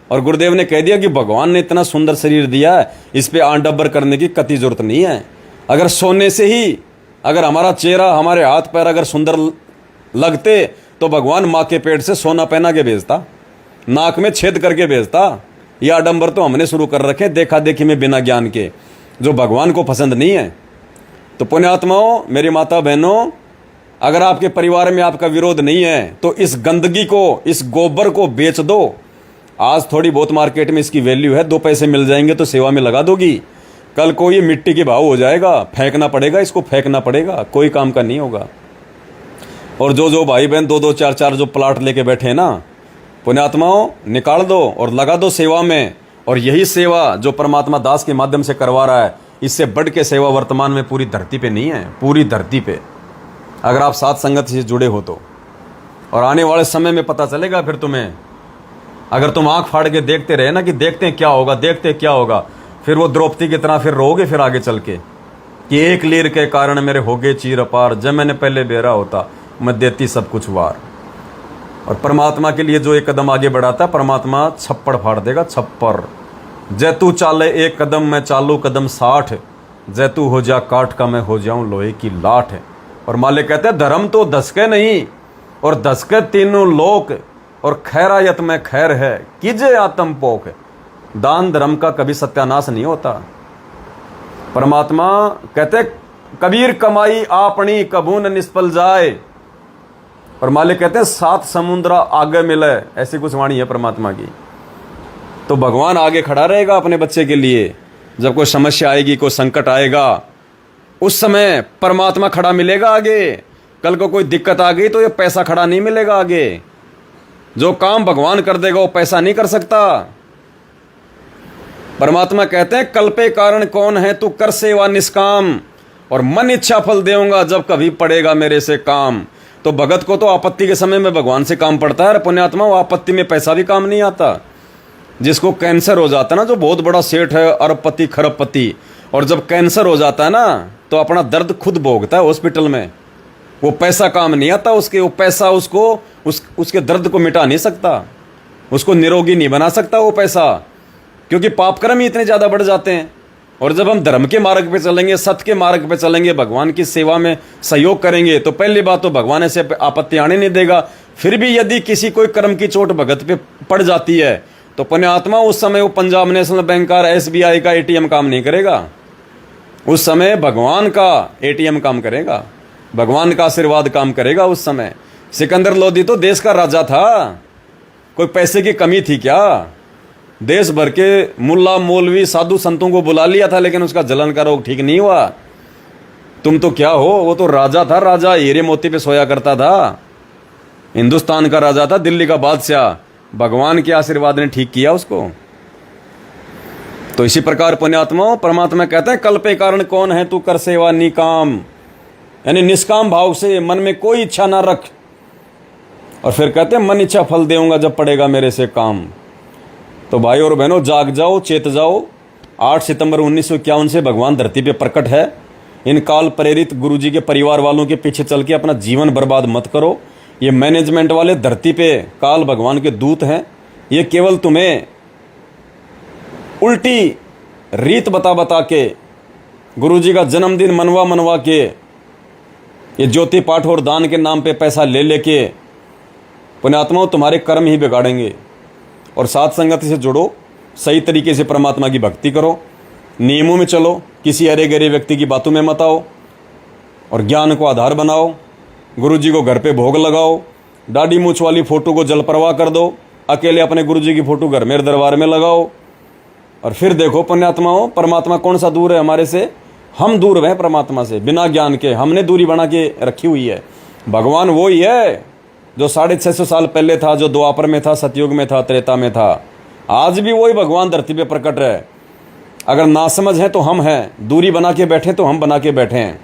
और गुरुदेव ने कह दिया कि भगवान ने इतना सुंदर शरीर दिया है, इस पे आंडब्बर करने की कति जरूरत नहीं है। अगर सोने से ही अगर हमारा चेहरा, हमारे हाथ पैर अगर सुंदर लगते तो भगवान माँ के पेट से सोना पहना के भेजता, नाक में छेद करके भेजता। यह आडंबर तो हमने शुरू कर रखे देखा देखी में, बिना ज्ञान के, जो भगवान को पसंद नहीं है। तो पुण्यात्माओं, मेरी माता बहनों, अगर आपके परिवार में आपका विरोध नहीं है तो इस गंदगी को, इस गोबर को बेच दो। आज थोड़ी बहुत मार्केट में इसकी वैल्यू है, 2 पैसे मिल जाएंगे तो सेवा में लगा दोगी, कल को ये मिट्टी के भाव हो जाएगा, फेंकना पड़ेगा, इसको फेंकना पड़ेगा, कोई काम का नहीं होगा। और जो भाई बहन 2-2, 4-4 जो प्लाट लेके बैठे हैं ना, पुण्यात्माओं, निकाल दो और लगा दो सेवा में। और यही सेवा जो परमात्मा दास के माध्यम से करवा रहा है, इससे बढ़ के सेवा वर्तमान में पूरी धरती पे नहीं है, पूरी धरती पे, अगर आप साथ संगत से जुड़े हो तो। और आने वाले समय में पता चलेगा फिर तुम्हें, अगर तुम आंख फाड़ के देखते रहे ना कि देखते हैं क्या होगा, देखते हैं क्या होगा, फिर वो द्रौपदी की तरह फिर रोगे फिर आगे चल के कि एक लीर के कारण मेरे हो गए चीर अपार, जब मैंने पहले बेरा होता मैं देती सब कुछ वार। और परमात्मा के लिए जो एक कदम आगे बढ़ाता है, परमात्मा छप्पड़ फाड़ देगा, छप्पर। जैतू चाले एक कदम, मैं चालू कदम 60, जैतू हो जा काठ का, मैं हो जाऊं लोहे की लाठ। और मालिक कहते हैं धर्म तो धसके नहीं, और धसके तीनों लोक, और खैरायत में खैर है, कीजे आत्म पोक। दान धर्म का कभी सत्यानाश नहीं होता। परमात्मा कहते कबीर कमाई आपनी कभू न निष्फल जाए। और मालिक कहते हैं 7 समुद्र आगे मिले, ऐसी कुछ वाणी है परमात्मा की। तो भगवान आगे खड़ा रहेगा अपने बच्चे के लिए। जब कोई समस्या आएगी, कोई संकट आएगा, उस समय परमात्मा खड़ा मिलेगा आगे। कल को कोई दिक्कत आ गई तो ये पैसा खड़ा नहीं मिलेगा आगे। जो काम भगवान कर देगा वो पैसा नहीं कर सकता। परमात्मा कहते हैं कल पे कारण कौन है, तू कर सेवा निष्काम, और मन इच्छा फल देऊंगा जब कभी पड़ेगा मेरे से काम। तो भगत को तो आपत्ति के समय में भगवान से काम पड़ता है, और पुण्यात्मा वो आपत्ति में पैसा भी काम नहीं आता। जिसको कैंसर हो जाता है ना, जो बहुत बड़ा सेठ है, अरबपति खरबपति, और जब कैंसर हो जाता है ना तो अपना दर्द खुद भोगता है हॉस्पिटल में। वो पैसा काम नहीं आता उसके, वो पैसा उसको उसके दर्द को मिटा नहीं सकता, उसको निरोगी नहीं बना सकता वो पैसा, क्योंकि पाप कर्म ही इतने ज़्यादा बढ़ जाते हैं। और जब हम धर्म के मार्ग पे चलेंगे, सत्य के मार्ग पे चलेंगे, भगवान की सेवा में सहयोग करेंगे, तो पहली बात तो भगवान ऐसे आपत्ति आने नहीं देगा। फिर भी यदि किसी कोई कर्म की चोट भगत पे पड़ जाती है तो पुण्यात्मा उस समय वो पंजाब नेशनल बैंक का, SBI का ATM काम नहीं करेगा। उस समय भगवान का ATM काम करेगा, भगवान का आशीर्वाद काम करेगा। उस समय सिकंदर लोदी तो देश का राजा था, कोई पैसे की कमी थी क्या? देश भर के मुल्ला मौलवी साधु संतों को बुला लिया था, लेकिन उसका जलन का रोग ठीक नहीं हुआ। तुम तो क्या हो, वो तो राजा था, राजा हीरे मोती पे सोया करता था, हिंदुस्तान का राजा था, दिल्ली का बादशाह। भगवान के आशीर्वाद ने ठीक किया उसको। तो इसी प्रकार पुण्यात्माओं, परमात्मा कहते हैं कल पे कारण कौन है, तू कर सेवा निकाम, यानी निष्काम भाव से, मन में कोई इच्छा ना रख। और फिर कहते हैं मन इच्छा फल देऊंगा जब पड़ेगा मेरे से काम। तो भाई और बहनों, जाग जाओ, चेत जाओ। 8 सितंबर 1951 से भगवान धरती पे प्रकट है। इन काल प्रेरित गुरुजी के परिवार वालों के पीछे चल के अपना जीवन बर्बाद मत करो। ये मैनेजमेंट वाले धरती पे काल भगवान के दूत हैं। ये केवल तुम्हें उल्टी रीत बता बता के, गुरुजी का जन्मदिन मनवा मनवा के, ये ज्योति पाठ और दान के नाम पे पैसा ले लेके पुण्यात्माओं तुम्हारे कर्म ही बिगाड़ेंगे। और साथ संगत से जुड़ो, सही तरीके से परमात्मा की भक्ति करो, नियमों में चलो, किसी अरे गरे व्यक्ति की बातों में मत आओ, और ज्ञान को आधार बनाओ। गुरुजी को घर पे भोग लगाओ, दाढ़ी मूछ वाली फोटो को जल प्रवाह कर दो, अकेले अपने गुरुजी की फोटो घर में दरबार में लगाओ। और फिर देखो पुण्यात्माओं, परमात्मा कौन सा दूर है हमारे से? हम दूर हैं परमात्मा से, बिना ज्ञान के हमने दूरी बना के रखी हुई है। भगवान वो ही है जो 650 साल पहले था, जो द्वापर में था, सतयुग में था, त्रेता में था। आज भी वही भगवान धरती पे प्रकट है। अगर नासमझ है तो हम हैं, दूरी बना के बैठे तो हम बना के बैठे हैं।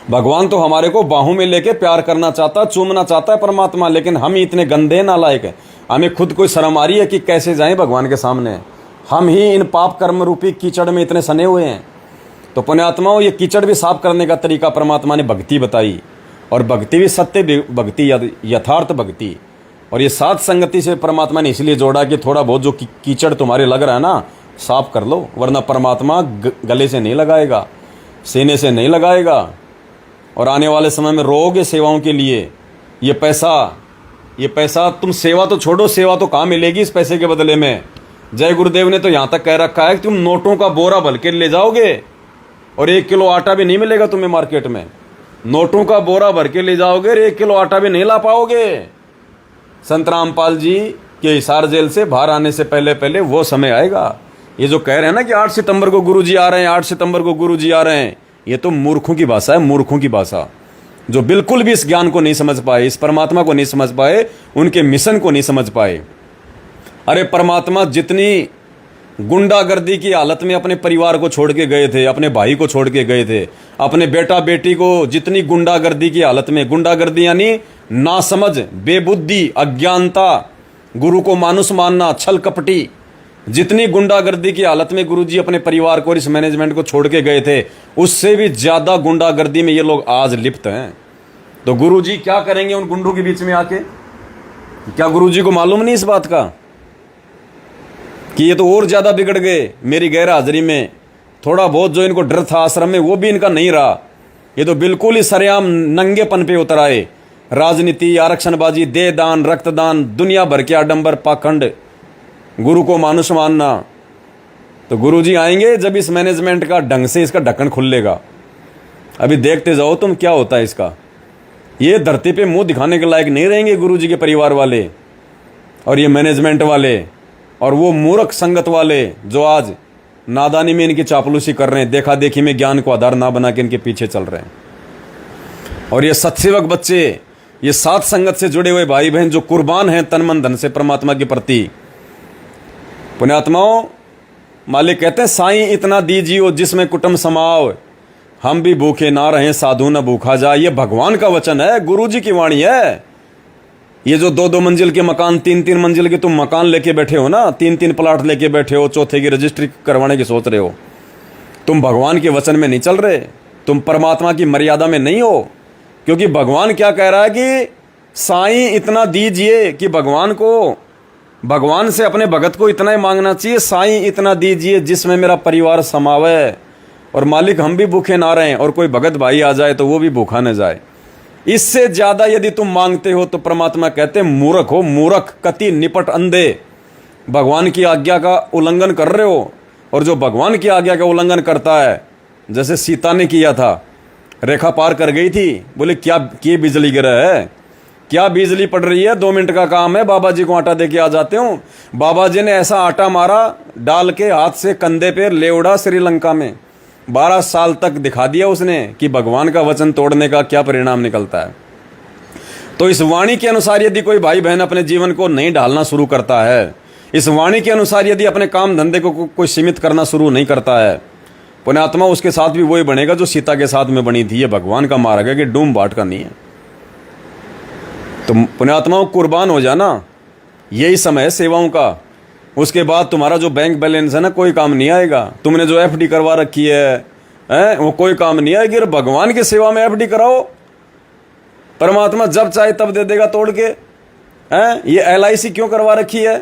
भगवान तो हमारे को बाहों में लेके प्यार करना चाहता, चूमना चाहता है परमात्मा, लेकिन हम ही इतने गंदे नालायक हैं। हमें खुद कोई शर्म आ रही है कि कैसे जाएं भगवान के सामने। हम ही इन पाप कर्म रूपी कीचड़ में इतने सने हुए हैं। तो पुण्यात्माओं, ये कीचड़ भी साफ करने का तरीका परमात्मा ने भक्ति बताई, और भक्ति भी सत्य भक्ति, यथार्थ भक्ति। और ये साथ संगति से परमात्मा ने इसलिए जोड़ा कि थोड़ा बहुत जो कीचड़ तुम्हारे लग रहा है ना, साफ कर लो, वरना परमात्मा गले से नहीं लगाएगा, सीने से नहीं लगाएगा। और आने वाले समय में रोगे सेवाओं के लिए। ये पैसा तुम सेवा तो छोड़ो, सेवा तो कहाँ मिलेगी इस पैसे के बदले में? जय गुरुदेव ने तो यहाँ तक कह रखा है कि तुम नोटों का बोरा भर के ले जाओगे और 1 किलो आटा भी नहीं मिलेगा तुम्हें मार्केट में। नोटों का बोरा भर के ले जाओगे और 1 किलो आटा भी नहीं ला पाओगे। संत रामपाल जी के हिसार जेल से बाहर आने से पहले पहले वो समय आएगा। ये जो कह रहे हैं ना कि 8 सितंबर को गुरुजी आ रहे हैं, 8 सितंबर को गुरुजी आ रहे हैं, ये तो मूर्खों की भाषा है, मूर्खों की भाषा, जो बिल्कुल भी इस ज्ञान को नहीं समझ पाए, इस परमात्मा को नहीं समझ पाए, उनके मिशन को नहीं समझ पाए। अरे परमात्मा जितनी गुंडागर्दी की हालत में अपने परिवार को छोड़ के गए थे, अपने भाई को छोड़ के गए थे, अपने बेटा बेटी को जितनी गुंडागर्दी की हालत में, गुंडागर्दी यानी नासमझ, बेबुद्धि, अज्ञानता, गुरु को मानुष मानना, छल कपटी, जितनी गुंडागर्दी की हालत में गुरुजी अपने परिवार को और इस मैनेजमेंट को छोड़ के गए थे, उससे भी ज्यादा गुंडागर्दी में ये लोग आज लिप्त हैं। तो गुरुजी क्या करेंगे उन गुंडों के बीच में आके? क्या गुरुजी को मालूम नहीं इस बात का कि ये तो और ज्यादा बिगड़ गए मेरी गैर हाजिरी में? थोड़ा बहुत जो इनको डर था आश्रम में, वो भी इनका नहीं रहा। ये तो बिल्कुल ही सरेआम नंगेपन पे उतर आए। राजनीति, आरक्षणबाजी, देह दान, रक्तदान, दुनिया भर के आडंबर, पाखंड, गुरु को मानुष मानना। तो गुरुजी आएंगे जब इस मैनेजमेंट का ढंग से इसका ढक्कन खुलेगा। अभी देखते जाओ तुम क्या होता है इसका। ये धरती पे मुंह दिखाने के लायक नहीं रहेंगे गुरुजी के परिवार वाले और ये मैनेजमेंट वाले और वो मूर्ख संगत वाले जो आज नादानी में इनकी चापलूसी कर रहे हैं, देखा देखी में ज्ञान को आधार ना बना के इनके पीछे चल रहे हैं। और ये सत्सेवक बच्चे, ये साथ संगत से जुड़े हुए भाई बहन जो कुर्बान हैं तन मन धन से परमात्मा के प्रति। पुण्यात्माओं, मालिक कहते हैं साईं इतना दीजियो जिसमें कुटुंब समाओ, हम भी भूखे ना रहें साधु न भूखा जाए। ये भगवान का वचन है, गुरुजी की वाणी है। ये जो 2-2 मंजिल के मकान, 3-3 मंजिल के तुम मकान लेके बैठे हो ना, 3-3 प्लाट लेके बैठे हो, चौथे की रजिस्ट्री करवाने की सोच रहे हो, तुम भगवान के वचन में नहीं चल रहे, तुम परमात्मा की मर्यादा में नहीं हो। क्योंकि भगवान क्या कह रहा है कि साईं इतना दीजिए कि भगवान को भगवान से अपने भगत को इतना ही मांगना चाहिए, साईं इतना दीजिए जिसमें मेरा परिवार समावे, और मालिक हम भी भूखे ना रहें और कोई भगत भाई आ जाए तो वो भी भूखा न जाए। इससे ज्यादा यदि तुम मांगते हो तो परमात्मा कहते मूर्ख हो, मूर्ख, कति निपट अंधे, भगवान की आज्ञा का उल्लंघन कर रहे हो। और जो भगवान की आज्ञा का उल्लंघन करता है, जैसे सीता ने किया था, रेखा पार कर गई थी, बोले क्या बिजली गिरा है, क्या बिजली पड़ रही है, 2 मिनट का काम है, बाबा जी को आटा दे के आ जाते हूँ। बाबा जी ने ऐसा आटा मारा, डाल के हाथ से कंधे पे ले उड़ा श्रीलंका में। 12 साल तक दिखा दिया उसने कि भगवान का वचन तोड़ने का क्या परिणाम निकलता है। तो इस वाणी के अनुसार यदि कोई भाई बहन अपने जीवन को नहीं ढालना शुरू करता है, इस वाणी के अनुसार यदि अपने काम धंधे को कोई सीमित करना शुरू नहीं करता है, पुण्यात्मा उसके साथ भी वही बनेगा जो सीता के साथ में बनी थी। ये भगवान का मार्ग है कि डूम बाट का नहीं है। तो पुण्यात्माओं कुर्बान हो जाना, यही समय है सेवाओं का। उसके बाद तुम्हारा जो बैंक बैलेंस है ना, कोई काम नहीं आएगा। तुमने जो एफडी करवा रखी है वो कोई काम नहीं आएगी। और भगवान की सेवा में एफडी कराओ, परमात्मा जब चाहे तब दे देगा तोड़ के। ये LIC क्यों करवा रखी है,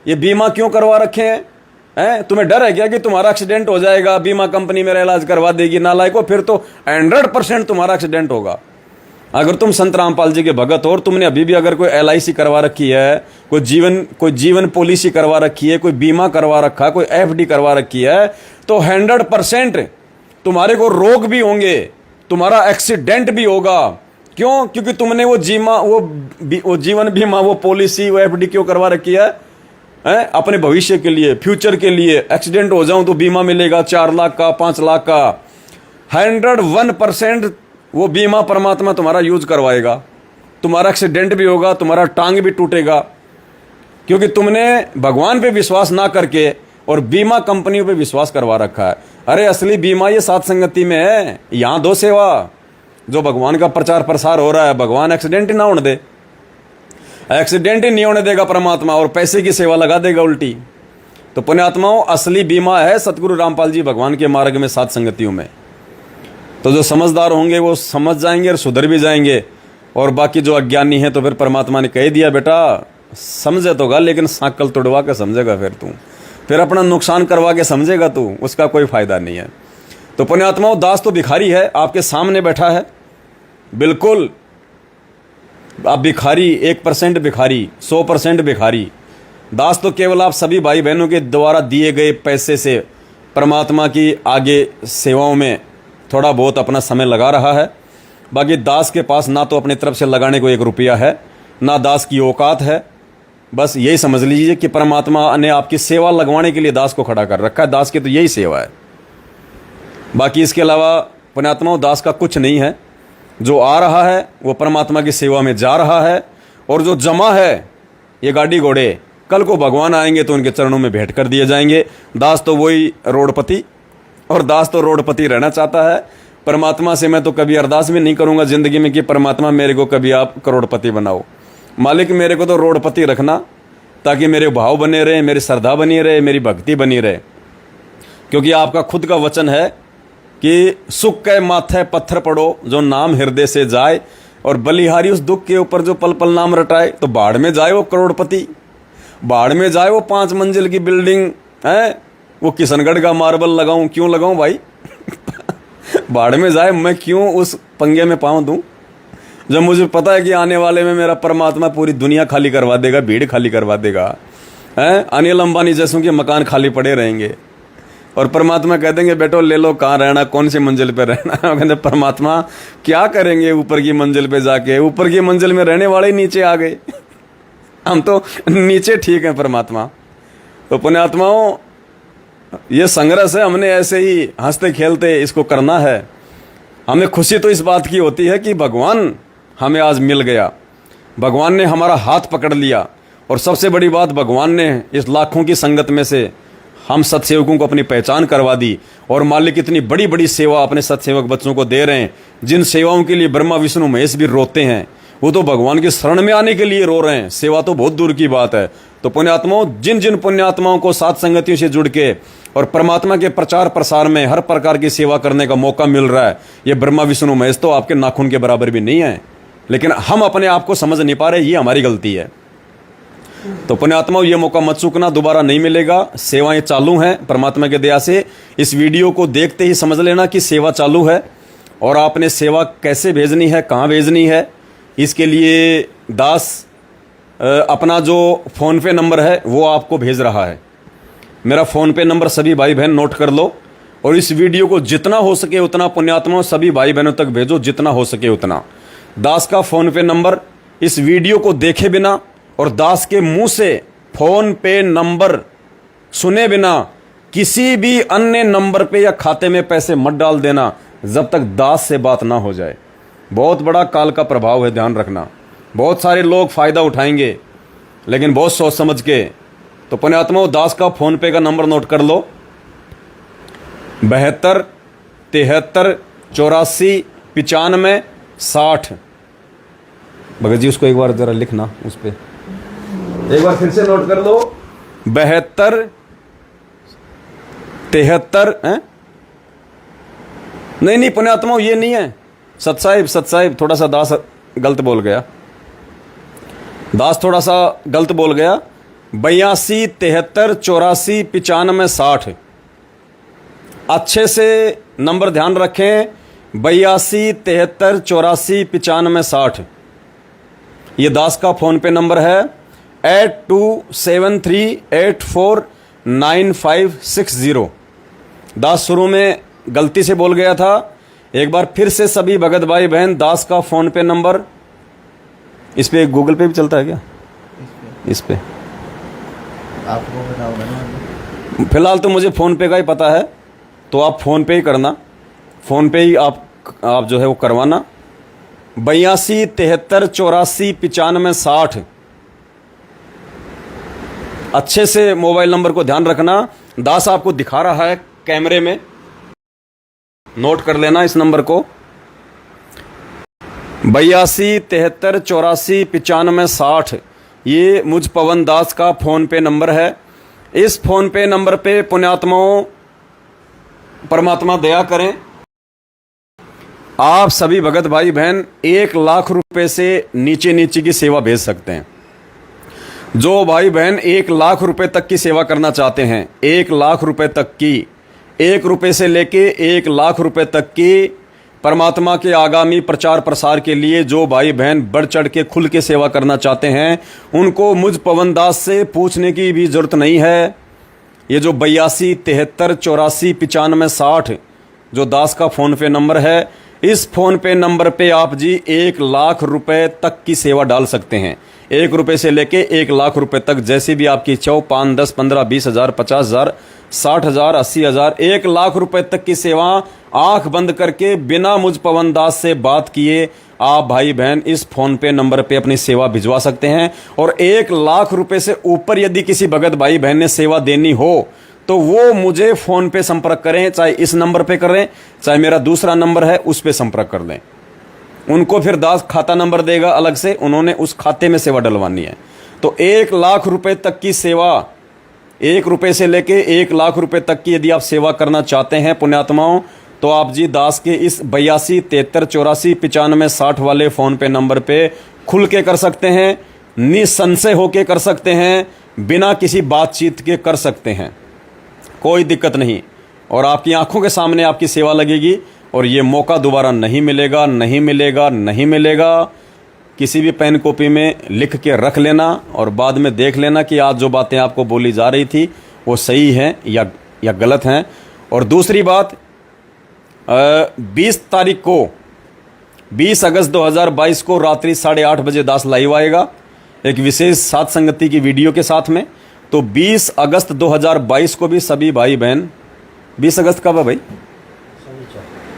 ये बीमा क्यों करवा रखे हैं? तुम्हें डर है क्या कि तुम्हारा एक्सीडेंट हो जाएगा, बीमा कंपनी मेरा इलाज करवा देगी? नालायको, फिर तो 100% तुम्हारा एक्सीडेंट होगा। अगर तुम संत रामपाल जी के भगत हो और तुमने अभी भी अगर कोई LIC करवा रखी है, कोई जीवन पॉलिसी करवा रखी है, कोई बीमा करवा रखा, कोई FD करवा रखी है, तो 100% तुम्हारे को रोग भी होंगे, तुम्हारा एक्सीडेंट भी होगा। क्यों? क्योंकि तुमने वो जीवन बीमा, वो पॉलिसी, वो FD क्यों करवा रखी है? अपने भविष्य के लिए, फ्यूचर के लिए। एक्सीडेंट हो जाऊं तो बीमा मिलेगा 4 लाख का, 5 लाख का। 101% वो बीमा परमात्मा तुम्हारा यूज करवाएगा। तुम्हारा एक्सीडेंट भी होगा, तुम्हारा टांग भी टूटेगा, क्योंकि तुमने भगवान पे विश्वास ना करके और बीमा कंपनियों पे विश्वास करवा रखा है। अरे असली बीमा ये साथ संगति में है। यहां दो सेवा, जो भगवान का प्रचार प्रसार हो रहा है, भगवान एक्सीडेंट ही ना होने दे, एक्सीडेंट ही नहीं होने देगा परमात्मा, और पैसे की सेवा लगा देगा उल्टी। तो पुण्यात्माओं, असली बीमा है सतगुरु रामपाल जी भगवान के मार्ग में, साथ संगतियों में। तो जो समझदार होंगे वो समझ जाएंगे और सुधर भी जाएंगे, और बाकी जो अज्ञानी है तो फिर परमात्मा ने कह दिया, बेटा समझे तो गा, लेकिन सांकल तोड़वा के समझेगा, फिर अपना नुकसान करवा के समझेगा तू, उसका कोई फायदा नहीं है। तो पुण्यात्माओं, दास तो भिखारी है, आपके सामने बैठा है, बिल्कुल आप भिखारी, 1% भिखारी, 100% भिखारी। दास तो केवल आप सभी भाई बहनों के द्वारा दिए गए पैसे से परमात्मा की आगे सेवाओं में थोड़ा बहुत अपना समय लगा रहा है। बाकी दास के पास ना तो अपनी तरफ से लगाने को 1 रुपया है, ना दास की औकात है। बस यही समझ लीजिए कि परमात्मा ने आपकी सेवा लगवाने के लिए दास को खड़ा कर रखा है। दास की तो यही सेवा है। बाकी इसके अलावा पुण्यात्माओं, दास का कुछ नहीं है। जो आ रहा है वो परमात्मा की सेवा में जा रहा है, और जो जमा है ये गाड़ी घोड़े, कल को भगवान आएंगे तो उनके चरणों में भेंट कर दिए जाएंगे। दास तो वही रोडपति, और दास तो रोडपति रहना चाहता है। परमात्मा से मैं तो कभी अरदास भी नहीं करूंगा जिंदगी में कि परमात्मा मेरे को कभी आप करोड़पति बनाओ। मालिक मेरे को तो रोडपति रखना, ताकि मेरे भाव बने रहे, मेरी श्रद्धा बनी रहे, मेरी भक्ति बनी रहे। क्योंकि आपका खुद का वचन है कि सुख के माथे पत्थर पड़ो, जो नाम हृदय से जाए, और बलिहारी उस दुख के ऊपर जो पल पल नाम रटाए। तो बाढ़ में जाए वो करोड़पति, बाढ़ में जाए वो 5 मंजिल की बिल्डिंग है, वो किशनगढ़ का मार्बल लगाऊं, क्यों लगाऊं भाई? बाढ़ में जाए, मैं क्यों उस पंगे में पाँव दूं, जब मुझे पता है कि आने वाले में मेरा परमात्मा पूरी दुनिया खाली करवा देगा, भीड़ खाली करवा देगा। अनिल अंबानी जैसों के मकान खाली पड़े रहेंगे, और परमात्मा कह देंगे बेटो ले लो, कहाँ रहना, कौन सी मंजिल पे रहना। कहते परमात्मा क्या करेंगे ऊपर की मंजिल पे जाके, ऊपर की मंजिल में रहने वाले नीचे आ गए, हम तो नीचे ठीक हैं परमात्मा। तो पुण्यात्माओं, ये संघर्ष है, हमने ऐसे ही हंसते खेलते इसको करना है। हमें खुशी तो इस बात की होती है कि भगवान हमें आज मिल गया, भगवान ने हमारा हाथ पकड़ लिया, और सबसे बड़ी बात, भगवान ने इस लाखों की संगत में से हम सत्सेवकों को अपनी पहचान करवा दी। और मालिक इतनी बड़ी बड़ी सेवा अपने सत्सेवक बच्चों को दे रहे हैं, जिन सेवाओं के लिए ब्रह्मा विष्णु महेश भी रोते हैं, वो तो भगवान की शरण में आने के लिए रो रहे हैं। सेवा तो बहुत दूर की बात है। तो पुण्यात्माओं, जिन जिन पुण्यात्माओं को साथ संगतियों से जुड़ के और परमात्मा के प्रचार प्रसार में हर प्रकार की सेवा करने का मौका मिल रहा है, ये ब्रह्मा विष्णु महेश तो आपके नाखून के बराबर भी नहीं है, लेकिन हम अपने आप को समझ नहीं पा रहे, ये हमारी गलती है। तो पुण्यात्माओं, ये मौका मत चूकना, दोबारा नहीं मिलेगा। सेवाएं चालू हैं परमात्मा की दया से। इस वीडियो को देखते ही समझ लेना कि सेवा चालू है, और आपने सेवा कैसे भेजनी है, कहाँ भेजनी है, इसके लिए दास अपना जो फ़ोनपे नंबर है वो आपको भेज रहा है। मेरा फ़ोनपे नंबर सभी भाई बहन नोट कर लो, और इस वीडियो को जितना हो सके उतना पुण्यात्माओं सभी भाई बहनों तक भेजो, जितना हो सके उतना। दास का फ़ोनपे नंबर इस वीडियो को देखे बिना और दास के मुंह से फ़ोनपे नंबर सुने बिना किसी भी अन्य नंबर पे या खाते में पैसे मत डाल देना जब तक दास से बात ना हो जाए। बहुत बड़ा काल का प्रभाव है, ध्यान रखना। बहुत सारे लोग फ़ायदा उठाएंगे, लेकिन बहुत सोच समझ के। तो पुण्यात्माओं, दास का फ़ोनपे का नंबर नोट कर लो, 72 73 84 95 60। भगत जी उसको एक बार ज़रा लिखना, उस पर एक बार फिर से नोट कर लो, 72 73 नहीं पुण्यात्माओं, ये नहीं है। सत साहिब थोड़ा सा दास गलत बोल गया, दास थोड़ा सा गलत बोल गया। 82 73 84 95 60। अच्छे से नंबर ध्यान रखें, 82 73 84 95 60। ये दास का फ़ोनपे नंबर है। 8273849560। दास शुरू में गलती से बोल गया था। एक बार फिर से सभी भगत भाई बहन, दास का फ़ोनपे नंबर, इस पे गूगल पे भी चलता है क्या? इस पे आपको बताओगे ना। फिलहाल तो मुझे फ़ोनपे का ही पता है, तो आप फ़ोनपे ही करना, फ़ोनपे ही आप जो है वो करवाना। 82 73 84 95 60। अच्छे से मोबाइल नंबर को ध्यान रखना। दास आपको दिखा रहा है कैमरे में, नोट कर लेना इस नंबर को। 82 73 84 95 60। ये मुझ पवन दास का फ़ोनपे नंबर है। इस फ़ोनपे नंबर पे पुण्यात्माओं परमात्मा दया करें, आप सभी भगत भाई बहन 1 लाख रुपए से नीचे की सेवा भेज सकते हैं। जो भाई बहन 1 लाख रुपए तक की सेवा करना चाहते हैं, 1 लाख रुपए तक की, 1 रुपए से लेके 1 लाख रुपए तक की परमात्मा के आगामी प्रचार प्रसार के लिए जो भाई बहन बढ़ चढ़ के खुल के सेवा करना चाहते हैं, उनको मुझ पवन दास से पूछने की भी जरूरत नहीं है। ये जो 82 73 84 95 60 जो दास का फ़ोनपे नंबर है, इस फ़ोनपे नंबर पे आप जी 1 लाख रुपए तक की सेवा डाल सकते हैं। 1 रुपए से लेके 1 लाख रुपए तक, जैसी भी आपकी इच्छा हो। 5 10 15 20 हज़ार 50 हज़ार 60 हज़ार 80 हज़ार 1 लाख रुपए तक की सेवा आंख बंद करके बिना मुझ पवन दास से बात किए आप भाई बहन इस फ़ोनपे नंबर पे अपनी सेवा भिजवा सकते हैं। और 1 लाख रुपए से ऊपर यदि किसी भगत भाई बहन ने सेवा देनी हो तो वो मुझे फ़ोन पे संपर्क करें, चाहे इस नंबर पे करें, चाहे मेरा दूसरा नंबर है उस पे संपर्क कर लें। उनको फिर दास खाता नंबर देगा अलग से, उन्होंने उस खाते में सेवा डलवानी है। तो 1 लाख रुपए तक की सेवा, 1 रुपए से लेके 1 लाख रुपए तक की यदि आप सेवा करना चाहते हैं पुण्यात्माओं, तो आप जी दास के इस 82 73 84 95 60 वाले फ़ोनपे नंबर पे खुल के कर सकते हैं, निसंशय होके कर सकते हैं, बिना किसी बातचीत के कर सकते हैं, कोई दिक्कत नहीं। और आपकी आंखों के सामने आपकी सेवा लगेगी, और ये मौका दोबारा नहीं मिलेगा, नहीं मिलेगा, नहीं मिलेगा। किसी भी पेन कॉपी में लिख के रख लेना और बाद में देख लेना कि आज जो बातें आपको बोली जा रही थी वो सही हैं या गलत हैं। और दूसरी बात, 20 तारीख को 20 अगस्त 2022 को रात्रि 8:30 बजे दास लाइव आएगा एक विशेष साथ संगति की वीडियो के साथ में। तो 20 अगस्त 2022 को भी सभी भाई बहन, 20 अगस्त कब है भाई?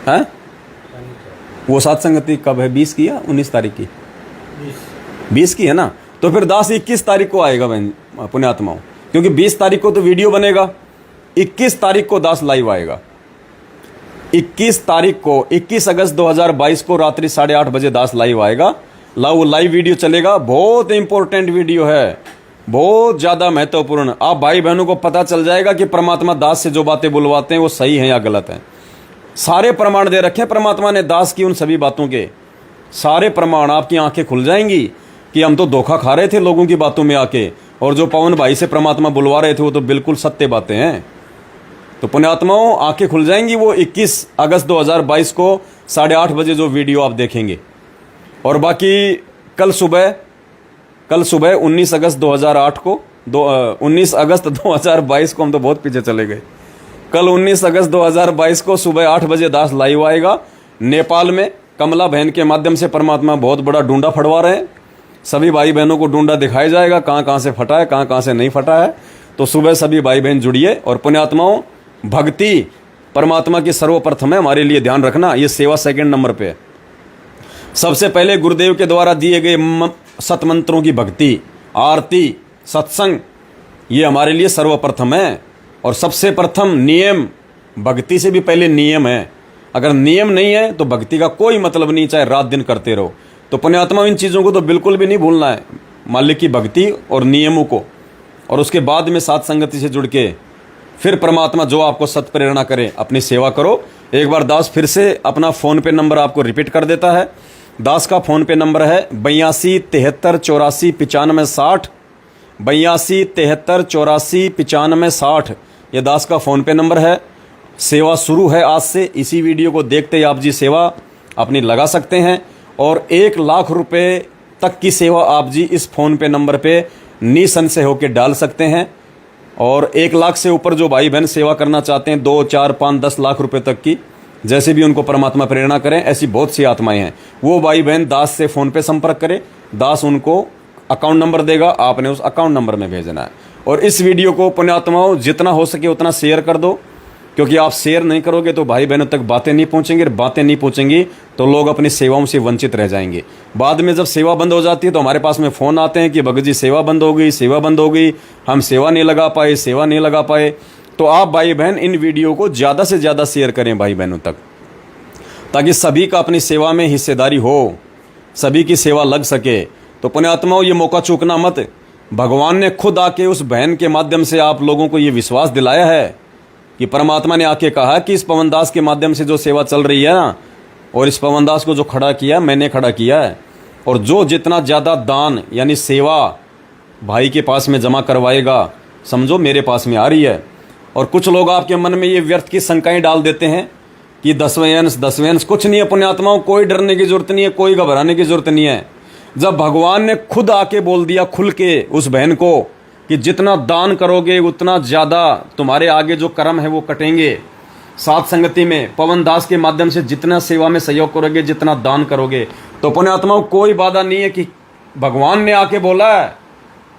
हैं? वो साथ संगति कब है? 20 की या 19 तारीख की? 20 की है ना। तो फिर दास 21 तारीख को आएगा बहन पुण्यात्माओं, क्योंकि 20 तारीख को तो वीडियो बनेगा, 21 तारीख को दास लाइव आएगा। 21 तारीख को 21 अगस्त 2022 को रात्रि 8:30 बजे दास लाइव आएगा। वो लाइव वीडियो चलेगा, बहुत इंपॉर्टेंट वीडियो है, बहुत ज़्यादा महत्वपूर्ण। आप भाई बहनों को पता चल जाएगा कि परमात्मा दास से जो बातें बुलवाते हैं वो सही हैं या गलत हैं। सारे प्रमाण दे रखे हैं परमात्मा ने दास की, उन सभी बातों के सारे प्रमाण। आपकी आंखें खुल जाएंगी कि हम तो धोखा खा रहे थे लोगों की बातों में आके, और जो पवन भाई से परमात्मा बुलवा रहे थे वो तो बिल्कुल सत्य बातें हैं। तो पुण्यात्माओं, आंखें खुल जाएंगी वो 21 अगस्त 2022 को 8:30 बजे जो वीडियो आप देखेंगे। और बाकी कल सुबह 19 अगस्त 2008 को 19 अगस्त 2022 को, हम तो बहुत पीछे चले गए। कल 19 अगस्त 2022 को सुबह 8 बजे दास लाइव आएगा। नेपाल में कमला बहन के माध्यम से परमात्मा बहुत बड़ा डूंडा फटवा रहे हैं। सभी भाई बहनों को डूंडा दिखाया जाएगा, कहाँ कहाँ से फटा है, कहाँ कहाँ से नहीं फटा है। तो सुबह सभी भाई बहन जुड़िए। और पुण्यात्माओं, भक्ति परमात्मा की सर्वप्रथम है, हमारे लिए ध्यान रखना। ये सेवा सेकंड नंबर पे है। सबसे पहले गुरुदेव के द्वारा दिए गए सतमंत्रों की भक्ति, आरती, सत्संग, ये हमारे लिए सर्वप्रथम है। और सबसे प्रथम नियम, भक्ति से भी पहले नियम है। अगर नियम नहीं है तो भक्ति का कोई मतलब नहीं, चाहे रात दिन करते रहो। तो पुण्यात्मा, इन चीज़ों को तो बिल्कुल भी नहीं भूलना है, मालिक की भक्ति और नियमों को। और उसके बाद में साथ संगति से जुड़ के फिर परमात्मा जो आपको सत्प्रेरणा करे, अपनी सेवा करो। एक बार दास फिर से अपना फ़ोन पे नंबर आपको रिपीट कर देता है। दास का फ़ोन पे नंबर है 82 73 84 95 60, 82 73 84 95 60। ये दास का फ़ोन पे नंबर है। सेवा शुरू है आज से। इसी वीडियो को देखते ही आप जी सेवा अपनी लगा सकते हैं। और 1 लाख रुपए तक की सेवा आप जी इस फ़ोन पे नंबर पे निसंशय होकर डाल सकते हैं। और 1 लाख से ऊपर जो भाई बहन सेवा करना चाहते हैं, 2, 4, 5, 10 लाख रुपए तक की, जैसे भी उनको परमात्मा प्रेरणा करें, ऐसी बहुत सी आत्माएं हैं। वो भाई बहन दास से फ़ोन पे संपर्क करें। दास उनको अकाउंट नंबर देगा, आपने उस अकाउंट नंबर में भेजना है। और इस वीडियो को पुण्यात्माओं जितना हो सके उतना शेयर कर दो, क्योंकि आप शेयर नहीं करोगे तो भाई बहनों तक बातें नहीं पहुंचेंगी। और बातें नहीं पहुंचेंगी तो लोग अपनी सेवाओं से वंचित रह जाएंगे। बाद में जब सेवा बंद हो जाती है तो हमारे पास में फ़ोन आते हैं कि भगत जी सेवा बंद हो गई, सेवा बंद हो गई, हम सेवा नहीं लगा पाए, सेवा नहीं लगा पाए। तो आप भाई बहन इन वीडियो को ज़्यादा से ज़्यादा शेयर करें भाई बहनों तक, ताकि सभी का अपनी सेवा में हिस्सेदारी हो, सभी की सेवा लग सके। तो पुण्यात्माओं, ये मौका चूकना मत। भगवान ने खुद आके उस बहन के माध्यम से आप लोगों को ये विश्वास दिलाया है कि परमात्मा ने आके कहा कि इस पवनदास के माध्यम से जो सेवा चल रही है ना, और इस पवनदास को जो खड़ा किया मैंने खड़ा किया है। और जो जितना ज़्यादा दान यानी सेवा भाई के पास में जमा करवाएगा, समझो मेरे पास में आ रही है। और कुछ लोग आपके मन में ये व्यर्थ की शंकाएं डाल देते हैं कि 10वें अंश कुछ नहीं है। पुण्यात्माओं, कोई डरने की जरूरत नहीं है, कोई घबराने की जरूरत नहीं है। जब भगवान ने खुद आके बोल दिया खुल के उस बहन को कि जितना दान करोगे उतना ज़्यादा तुम्हारे आगे जो कर्म है वो कटेंगे। साथ संगति में पवन दास के माध्यम से जितना सेवा में सहयोग करोगे, जितना दान करोगे, तो पुण्यात्माओं कोई बाधा नहीं है कि भगवान ने आके बोला है।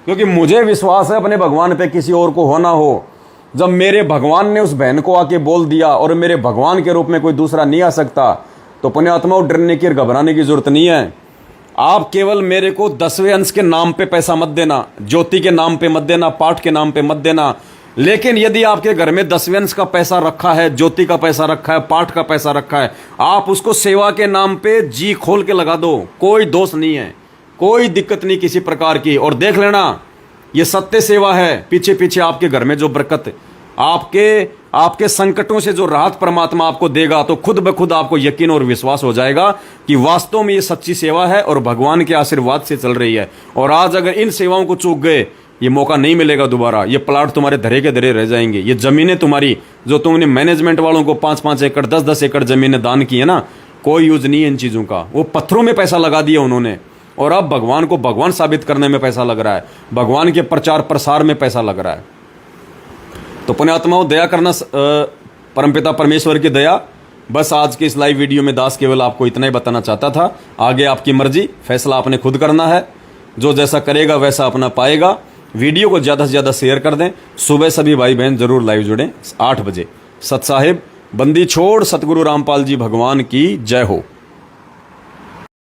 क्योंकि मुझे विश्वास है अपने भगवान पे, किसी और को होना हो। जब मेरे भगवान ने उस बहन को आके बोल दिया और मेरे भगवान के रूप में कोई दूसरा नहीं आ सकता, तो पुण्यात्माओं डरने की और घबराने की जरूरत नहीं है। आप केवल मेरे को 10वें अंश के नाम पे पैसा मत देना, ज्योति के नाम पे मत देना, पाठ के नाम पे मत देना। लेकिन यदि आपके घर में 10वें अंश का पैसा रखा है, ज्योति का पैसा रखा है, पाठ का पैसा रखा है, आप उसको सेवा के नाम पे जी खोल के लगा दो, कोई दोष नहीं है, कोई दिक्कत नहीं किसी प्रकार की। और देख लेना, ये सत्य सेवा है। पीछे पीछे आपके घर में जो बरकत, आपके संकटों से जो राहत परमात्मा आपको देगा, तो खुद ब खुद आपको यकीन और विश्वास हो जाएगा कि वास्तव में ये सच्ची सेवा है और भगवान के आशीर्वाद से चल रही है। और आज अगर इन सेवाओं को चूक गए, ये मौका नहीं मिलेगा दोबारा। ये प्लाट तुम्हारे धरे के धरे रह जाएंगे। ये जमीनें तुम्हारी जो तुमने मैनेजमेंट वालों को 5-5 एकड़ 10-10 एकड़ जमीनें दान की है ना, कोई यूज नहीं है इन चीज़ों का। वो पत्थरों में पैसा लगा दिया उन्होंने, और अब भगवान को भगवान साबित करने में पैसा लग रहा है, भगवान के प्रचार प्रसार में पैसा लग रहा है। तो पुण्यात्माओं, दया करना, परमपिता परमेश्वर की दया। बस आज के इस लाइव वीडियो में दास केवल आपको इतना ही बताना चाहता था। आगे आपकी मर्जी, फैसला आपने खुद करना है। जो जैसा करेगा वैसा अपना पाएगा। वीडियो को ज़्यादा से ज़्यादा शेयर कर दें। सुबह सभी भाई बहन जरूर लाइव जुड़ें 8 बजे। सत साहिब बंदी छोड़ सतगुरु रामपाल जी भगवान की जय हो।